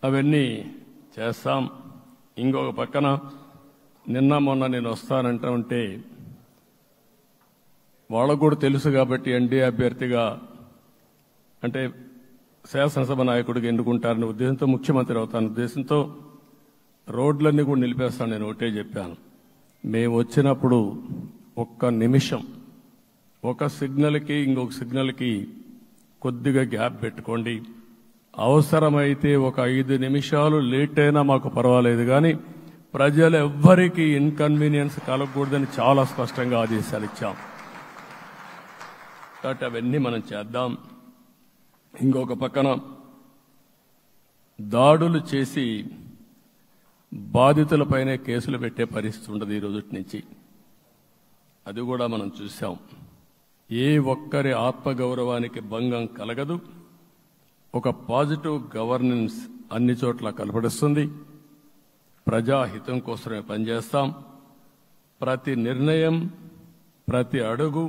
[SPEAKER 6] అవన్నీ చేస్తాం. ఇంకొక పక్కన నిన్న మొన్న నేను వస్తానంటా ఉంటే వాళ్ళకు కూడా తెలుసు కాబట్టి ఎన్డీఏ అభ్యర్థిగా అంటే శాసనసభ నాయకుడిగా ఎన్నుకుంటారనే ఉద్దేశంతో, ముఖ్యమంత్రి అవుతాను ఉద్దేశంతో రోడ్లన్నీ కూడా నిలిపేస్తాను. నేను ఒకటే చెప్పాను, మేము వచ్చినప్పుడు ఒక్క నిమిషం ఒక సిగ్నల్కి ఇంకొక సిగ్నల్కి కొద్దిగా గ్యాప్ పెట్టుకోండి. అవసరమైతే ఒక 5 నిమిషాలు లేట్ అయినా మాకు పర్వాలేదు, కానీ ప్రజలు ఎవ్వరికీ ఇన్కన్వీనియన్స్ కలగకూడదని చాలా స్పష్టంగా ఆదేశాలు ఇచ్చాం. కాబట్టి అవన్నీ మనం చేద్దాం. ఇంకొక పక్కన దాడులు చేసి బాధితులపైనే కేసులు పెట్టే పరిస్థితి ఉండదు ఈ రోజు నుంచి. అది కూడా మనం చూశాం. ఏ ఒక్కరి ఆత్మగౌరవానికి భంగం కలగదు. ఒక పాజిటివ్ గవర్నెన్స్ అన్ని చోట్ల కనపడిస్తుంది. ప్రజాహితం కోసమే పనిచేస్తాం. ప్రతి నిర్ణయం, ప్రతి అడుగు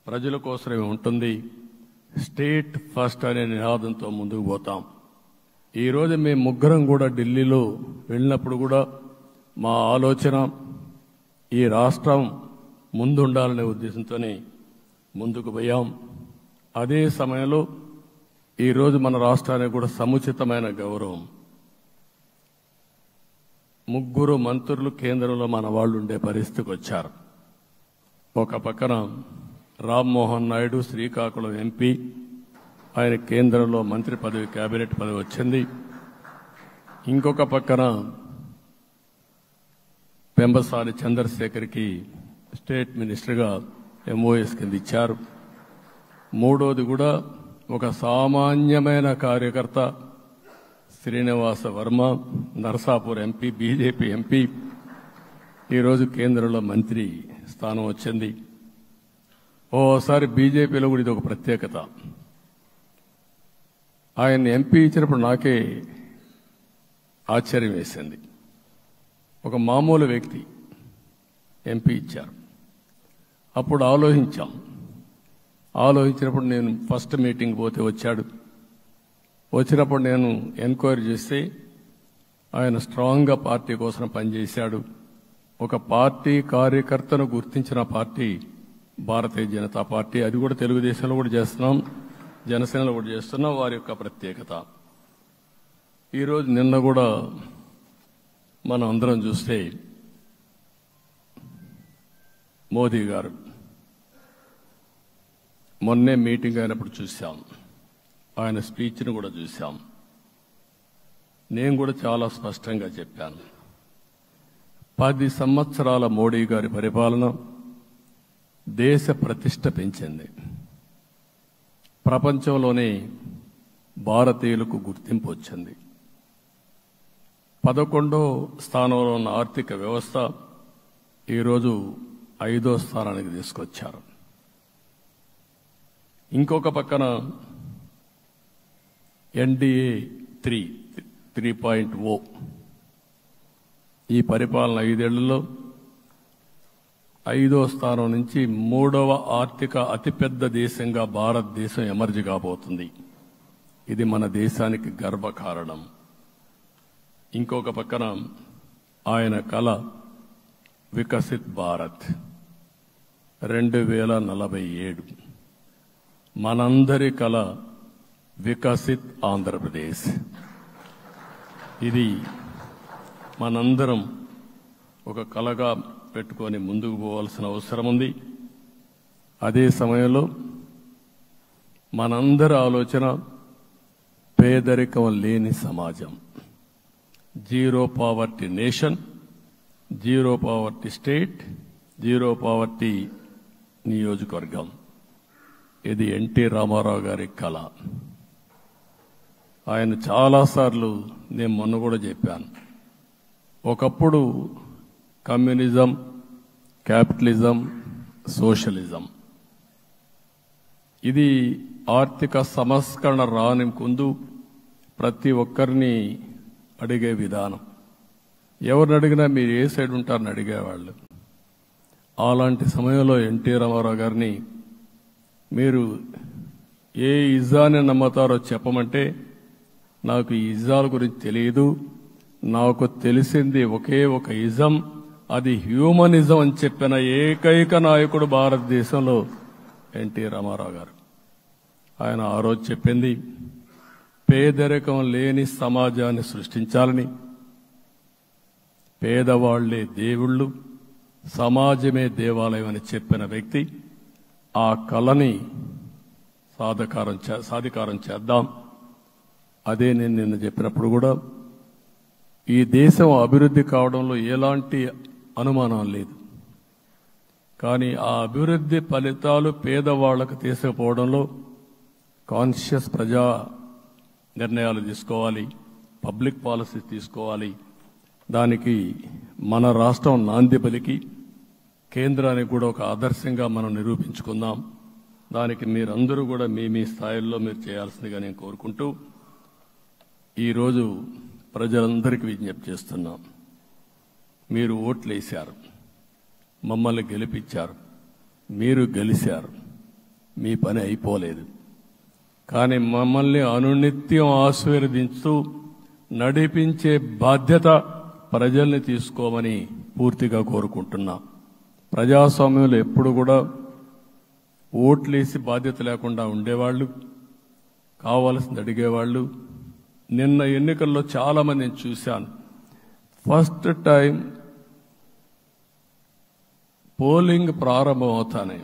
[SPEAKER 6] ప్రజల కోసమే ఉంటుంది. స్టేట్ ఫస్ట్ అనే నినాదంతో ముందుకు పోతాం. ఈరోజు మేము ముగ్గురం కూడా ఢిల్లీలో వెళ్ళినప్పుడు కూడా మా ఆలోచన ఈ రాష్ట్రం ముందుండాలనే ఉద్దేశంతోనే ముందుకు పోయాం. అదే సమయంలో ఈరోజు మన రాష్ట్రానికి కూడా సముచితమైన గౌరవం. 3 మంత్రులు కేంద్రంలో మన వాళ్ళు ఉండే పరిస్థితికి వచ్చారు. ఒక పక్కన రామ్మోహన్ నాయుడు శ్రీకాకుళం ఎంపీ, ఆయన కేంద్రంలో మంత్రి పదవి, కేబినెట్ పదవి వచ్చింది. ఇంకొక పక్కన పెంబసాని చంద్రశేఖర్కి స్టేట్ మినిస్టర్గా ఎంఓఎస్ కింద ఇచ్చారు. మూడోది కూడా ఒక సామాన్యమైన కార్యకర్త Srinivasa Varma, Narasapur MP, BJP MP, ఈరోజు కేంద్రంలో మంత్రి స్థానం వచ్చింది. ఓసారి బీజేపీలో కూడా ఇది ఒక ప్రత్యేకత. ఆయన ఎంపీ ఇచ్చినప్పుడు నాకే ఆశ్చర్యం వేసింది. ఒక మామూలు వ్యక్తి ఎంపీ ఇచ్చారు. అప్పుడు ఆలోచించినప్పుడు నేను ఫస్ట్ మీటింగ్ పోతే వచ్చాడు. వచ్చినప్పుడు నేను ఎంక్వైరీ చేస్తే ఆయన స్ట్రాంగ్గా పార్టీ కోసం పనిచేశాడు. ఒక పార్టీ కార్యకర్తను గుర్తించిన పార్టీ భారతీయ జనతా పార్టీ. అది కూడా తెలుగుదేశంలో కూడా చేస్తున్నాం, జనసేనలో కూడా చేస్తున్నాం. వారి యొక్క ప్రత్యేకత. ఈరోజు నిన్న కూడా మనం అందరం చూస్తే మోదీ గారు మొన్నే మీటింగ్ అయినప్పుడు చూశాం, ఆయన స్పీచ్ను కూడా చూశాం. నేను కూడా చాలా స్పష్టంగా చెప్పాను, 10 సంవత్సరాల మోడీ గారి పరిపాలన దేశ ప్రతిష్ట పెంచింది. ప్రపంచంలోనే భారతీయులకు గుర్తింపు వచ్చింది. 11వ స్థానంలో ఉన్న ఆర్థిక వ్యవస్థ ఈరోజు 5వ స్థానానికి తీసుకొచ్చారు. ఇంకొక పక్కన ఎన్డీఏ 3.0 ఈ పరిపాలన 5 ఏళ్లలో 5వ స్థానం నుంచి 3వ ఆర్థిక అతిపెద్ద దేశంగా భారతదేశం ఎమర్జ్ కాబోతుంది. ఇది మన దేశానికి గర్వకారణం. ఇంకొక పక్కన ఆయన కల వికసిత్ భారత్ 2047, మనందరి కల వికసిత్ ఆంధ్రప్రదేశ్. ఇది మనందరం ఒక కలగా పెట్టుకొని ముందుకు పోవాల్సిన అవసరం ఉంది. అదే సమయంలో మనందరి ఆలోచన పేదరికం లేని సమాజం, zero poverty nation, zero poverty state, zero poverty నియోజకవర్గం. ఇది ఎన్టీ రామారావు గారి కళ. ఆయన చాలాసార్లు నేను మొన్న కూడా చెప్పాను, ఒకప్పుడు కమ్యూనిజం, క్యాపిటలిజం, సోషలిజం ఇది ఆర్థిక సంస్కరణ రాని ముందు ప్రతి ఒక్కరిని అడిగే విధానం. ఎవరిని అడిగినా మీరు ఏ సైడ్ ఉంటారని అడిగేవాళ్ళు. అలాంటి సమయంలో ఎన్టీ రామారావు గారిని మీరు ఏ ఇజాన్ని నమ్ముతారో చెప్పమంటే, నాకు ఈ ఇజాల గురించి తెలియదు, నాకు తెలిసింది ఒకే ఒక ఇజం, అది హ్యూమనిజం అని చెప్పిన ఏకైక నాయకుడు భారతదేశంలో ఎన్టీ రామారావు గారు. ఆయన ఆ రోజు చెప్పింది పేదరికం లేని సమాజాన్ని సృష్టించాలని, పేదవాళ్లే దేవుళ్ళు, సమాజమే దేవాలయం అని చెప్పిన వ్యక్తి. ఆ కళని సాధికారం చేద్దాం. అదే నేను నిన్న చెప్పినప్పుడు కూడా ఈ దేశం అభివృద్ధి కావడంలో ఎలాంటి అనుమానం లేదు. కానీ ఆ అభివృద్ధి ఫలితాలు పేదవాళ్లకు తీసుకుపోవడంలో కాన్షియస్ ప్రజా నిర్ణయాలు తీసుకోవాలి, పబ్లిక్ పాలసీ తీసుకోవాలి. దానికి మన రాష్ట్రం నాంది పలికి కేంద్రానికి కూడా ఒక ఆదర్శంగా మనం నిరూపించుకుందాం. దానికి మీరందరూ కూడా మీ స్థాయిల్లో మీరు చేయాల్సిందిగా నేను కోరుకుంటూ ఈరోజు ప్రజలందరికీ విజ్ఞప్తి చేస్తున్నాం. మీరు ఓట్లు వేశారు, మమ్మల్ని గెలిపించారు, మీరు గెలిచారు, మీ పని అయిపోలేదు. కానీ మమ్మల్ని అనునిత్యం ఆశీర్వదించుతూ నడిపించే బాధ్యత ప్రజల్ని తీసుకోమని పూర్తిగా కోరుకుంటున్నాం. ప్రజాస్వామ్యంలో ఎప్పుడు కూడా ఓట్లేసి బాధ్యత లేకుండా ఉండేవాళ్ళు, కావాల్సింది అడిగేవాళ్ళు. నిన్న ఎన్నికల్లో చాలా మందిని చూశాను. ఫస్ట్ టైం పోలింగ్ ప్రారంభం అవుతానే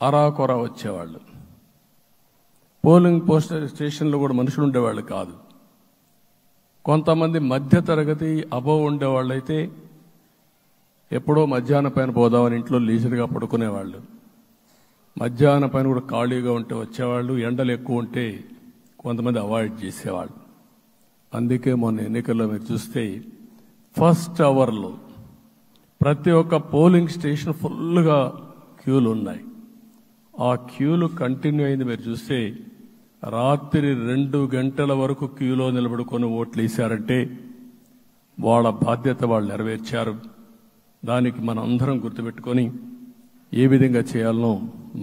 [SPEAKER 6] అరాకొర వచ్చేవాళ్ళు. పోలింగ్ పోస్ట్ స్టేషన్లో కూడా మనుషులు ఉండేవాళ్ళు కాదు. కొంతమంది మధ్యతరగతి అబవ్ ఉండేవాళ్ళైతే ఎప్పుడో మధ్యాహ్నం పైన పోదామని ఇంట్లో లీజర్గా పడుకునేవాళ్ళు. మధ్యాహ్నం పైన కూడా ఖాళీగా ఉంటే వచ్చేవాళ్ళు. ఎండలు ఎక్కువ ఉంటే కొంతమంది అవాయిడ్ చేసేవాళ్ళు. అందుకే మొన్న ఎన్నికల్లో మీరు చూస్తే ఫస్ట్ అవర్లో ప్రతి ఒక్క పోలింగ్ స్టేషన్ ఫుల్గా క్యూలు ఉన్నాయి. ఆ క్యూలు కంటిన్యూ అయింది. మీరు చూస్తే రాత్రి 2 గంటల వరకు క్యూలో నిలబడుకొని ఓట్లు వేశారంటే వాళ్ళ బాధ్యత వాళ్ళు నెరవేర్చారు. దానికి మనం అందరం గుర్తుపెట్టుకొని ఏ విధంగా చేయాలనో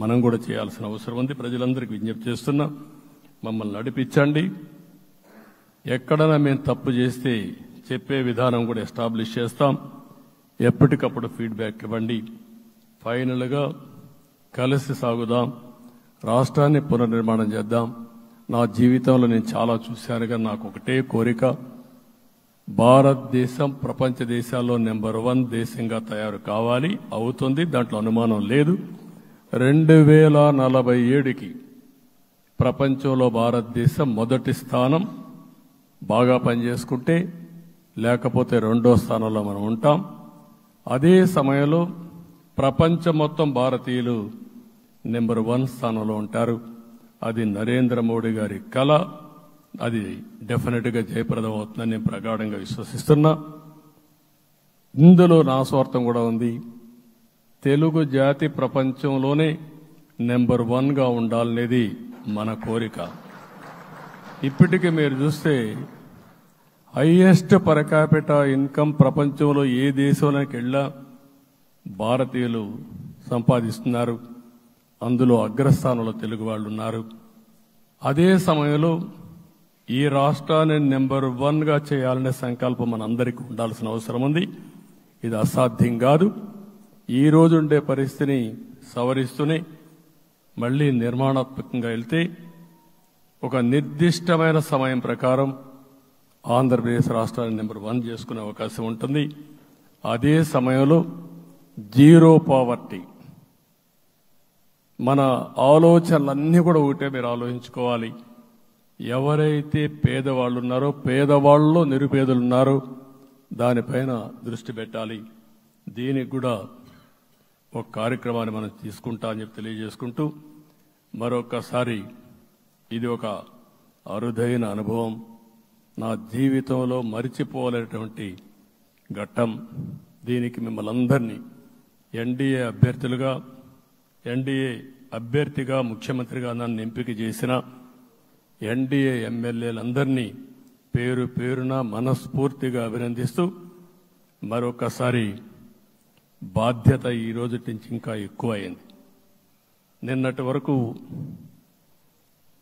[SPEAKER 6] మనం కూడా చేయాల్సిన అవసరం ఉంది. ప్రజలందరికీ విజ్ఞప్తి చేస్తున్నా, మమ్మల్ని నడిపించండి. ఎక్కడైనా మేము తప్పు చేస్తే చెప్పే విధానం కూడా ఎస్టాబ్లిష్ చేస్తాం. ఎప్పటికప్పుడు ఫీడ్బ్యాక్ ఇవ్వండి. ఫైనల్గా కలిసి సాగుదాం, రాష్ట్రాన్ని పునర్నిర్మాణం చేద్దాం. నా జీవితంలో నేను చాలా చూశానుగా నాకు ఒకటే కోరిక, భారతదేశం ప్రపంచ దేశాల్లో నెంబర్ 1 దేశంగా తయారు కావాలి. అవుతుంది, దాంట్లో అనుమానం లేదు. 2047కి ప్రపంచంలో భారతదేశం మొదటి స్థానం బాగా పనిచేసుకుంటే, లేకపోతే 2వ స్థానంలో మనం ఉంటాం. అదే సమయంలో ప్రపంచం మొత్తం భారతీయులు నెంబర్ 1 స్థానంలో ఉంటారు. అది నరేంద్ర మోడీ గారి కళ. అది డెఫినెట్గా జయప్రదం అవుతుందని నేను ప్రగాఢంగా విశ్వసిస్తున్నా. ఇందులో నా స్వార్థం కూడా ఉంది. తెలుగు జాతి ప్రపంచంలోనే నెంబర్ 1గా ఉండాలనేది మన కోరిక. ఇప్పటికీ మీరు చూస్తే హైయెస్ట్ పర్ క్యాపిటా ఇన్కమ్ ప్రపంచంలో ఏ దేశంలోకి వెళ్ళా భారతీయులు సంపాదిస్తున్నారు. అందులో అగ్రస్థానంలో తెలుగు వాళ్ళు ఉన్నారు. అదే సమయంలో ఈ రాష్ట్రాన్ని నెంబర్ 1గా చేయాలనే సంకల్పం మనందరికీ ఉండాల్సిన అవసరం ఉంది. ఇది అసాధ్యం కాదు. ఈ రోజు ఉండే పరిస్థితిని సవరిస్తూనే మళ్లీ నిర్మాణాత్మకంగా వెళ్తే ఒక నిర్దిష్టమైన సమయం ప్రకారం ఆంధ్రప్రదేశ్ రాష్ట్రాన్ని నెంబర్ 1 చేసుకునే అవకాశం ఉంటుంది. అదే సమయంలో జీరో పావర్టీ. మన ఆలోచనలన్నీ కూడా ఒకటే మీరు ఆలోచించుకోవాలి. ఎవరైతే పేదవాళ్ళు ఉన్నారో, పేదవాళ్ళలో నిరుపేదలు ఉన్నారో దానిపైన దృష్టి పెట్టాలి. దీనికి కూడా ఒక కార్యక్రమాన్ని మనం తీసుకుంటా అని చెప్పి తెలియజేసుకుంటూ, మరొకసారి ఇది ఒక అరుదైన అనుభవం, నా జీవితంలో మరిచిపోలేనటువంటి ఘట్టం. దీనికి మిమ్మల్ని అందరినీ ఎన్డీఏ అభ్యర్థిగా ముఖ్యమంత్రిగా నన్ను ఎంపిక చేసిన ఎన్డీఏ ఎమ్మెల్యేలందరినీ పేరు పేరున మనస్ఫూర్తిగా అభినందిస్తూ, మరొకసారి బాధ్యత ఈ రోజు నుంచి ఇంకా ఎక్కువైంది. నిన్నటి వరకు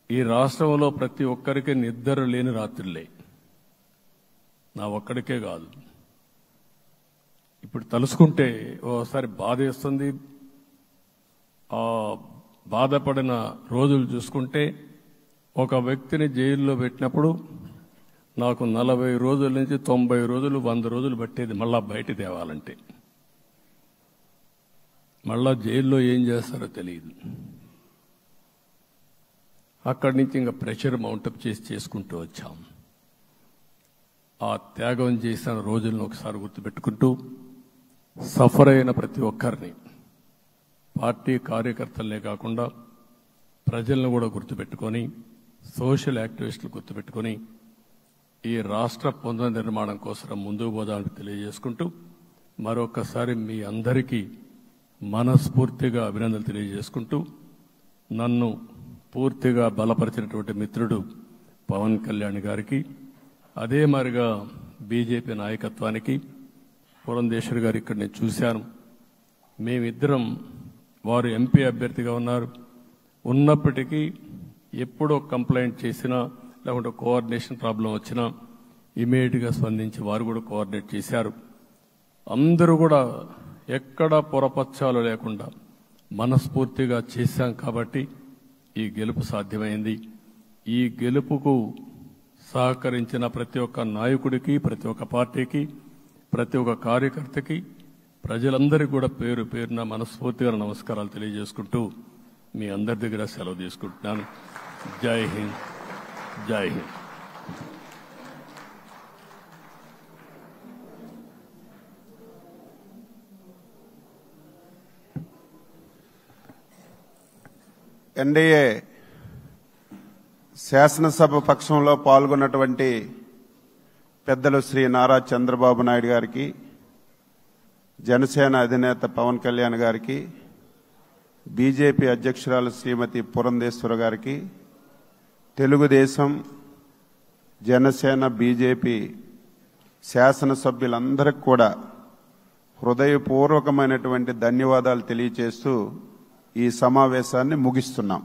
[SPEAKER 6] ఈ రాష్ట్రంలో ప్రతి ఒక్కరికి నిద్ర లేని రాత్రులే, నా ఒక్కడికే కాదు. ఇప్పుడు తలుసుకుంటే ఓసారి బాధేస్తుంది. ఆ బాధపడిన రోజులు చూసుకుంటే, ఒక వ్యక్తిని జైల్లో పెట్టినప్పుడు నాకు 40 రోజుల నుంచి 90 రోజులు 100 రోజులు పట్టేది మళ్ళా బయట తేవాలంటే. మళ్ళా జైల్లో ఏం చేస్తారో తెలియదు. అక్కడి నుంచి ఇంకా ప్రెషర్ మౌంటప్ చేసుకుంటూ వచ్చాం. ఆ త్యాగం చేసిన రోజులను ఒకసారి గుర్తుపెట్టుకుంటూ, సఫర్ అయిన ప్రతి ఒక్కరిని, పార్టీ కార్యకర్తలనే కాకుండా ప్రజలను కూడా గుర్తుపెట్టుకొని, సోషల్ యాక్టివిస్టులు గుర్తుపెట్టుకొని ఈ రాష్ట్ర పునర్నిర్మాణం కోసం ముందుకు పోదామని తెలియజేసుకుంటూ, మరొకసారి మీ అందరికీ మనస్ఫూర్తిగా అభినందనలు తెలియజేసుకుంటూ, నన్ను పూర్తిగా బలపరిచినటువంటి మిత్రుడు పవన్ కళ్యాణ్ గారికి, అదే మాదిరిగా బీజేపీ నాయకత్వానికి, పురంధేశ్వరి గారు ఇక్కడ నేను చూశాను. మేమిద్దరం, వారు ఎంపీ అభ్యర్థిగా ఉన్నప్పటికీ ఎప్పుడో కంప్లైంట్ చేసినా లేకుంటే కోఆర్డినేషన్ ప్రాబ్లం వచ్చినా ఇమీడియట్గా స్పందించి వారు కూడా కోఆర్డినేట్ చేశారు. అందరూ కూడా ఎక్కడా పొరపచ్చాలు లేకుండా మనస్ఫూర్తిగా చేశాం కాబట్టి ఈ గెలుపు సాధ్యమైంది. ఈ గెలుపుకు సహకరించిన ప్రతి ఒక్క నాయకుడికి, ప్రతి ఒక్క పార్టీకి, ప్రతి ఒక్క కార్యకర్తకి, ప్రజలందరికీ కూడా పేరు పేరున మనస్ఫూర్తిగా నమస్కారాలు తెలియజేసుకుంటూ మీ అందరి దగ్గర సెలవు తీసుకుంటున్నాను. జై హింద్, జై హింద్.
[SPEAKER 3] ఎన్డీఏ శాసనసభ పక్షంలో పాల్గొన్నటువంటి పెద్దలు శ్రీ నారా చంద్రబాబు నాయుడు గారికి, జనసేన అధినేత పవన్ కళ్యాణ్ గారికి, బీజేపీ అధ్యక్షురాలు శ్రీమతి పురంధేశ్వరి గారికి, తెలుగుదేశం, జనసేన, బీజేపీ శాసనసభ్యులందరికీ కూడా హృదయపూర్వకమైనటువంటి ధన్యవాదాలు తెలియజేస్తూ ఈ సమావేశాన్ని ముగిస్తున్నాం.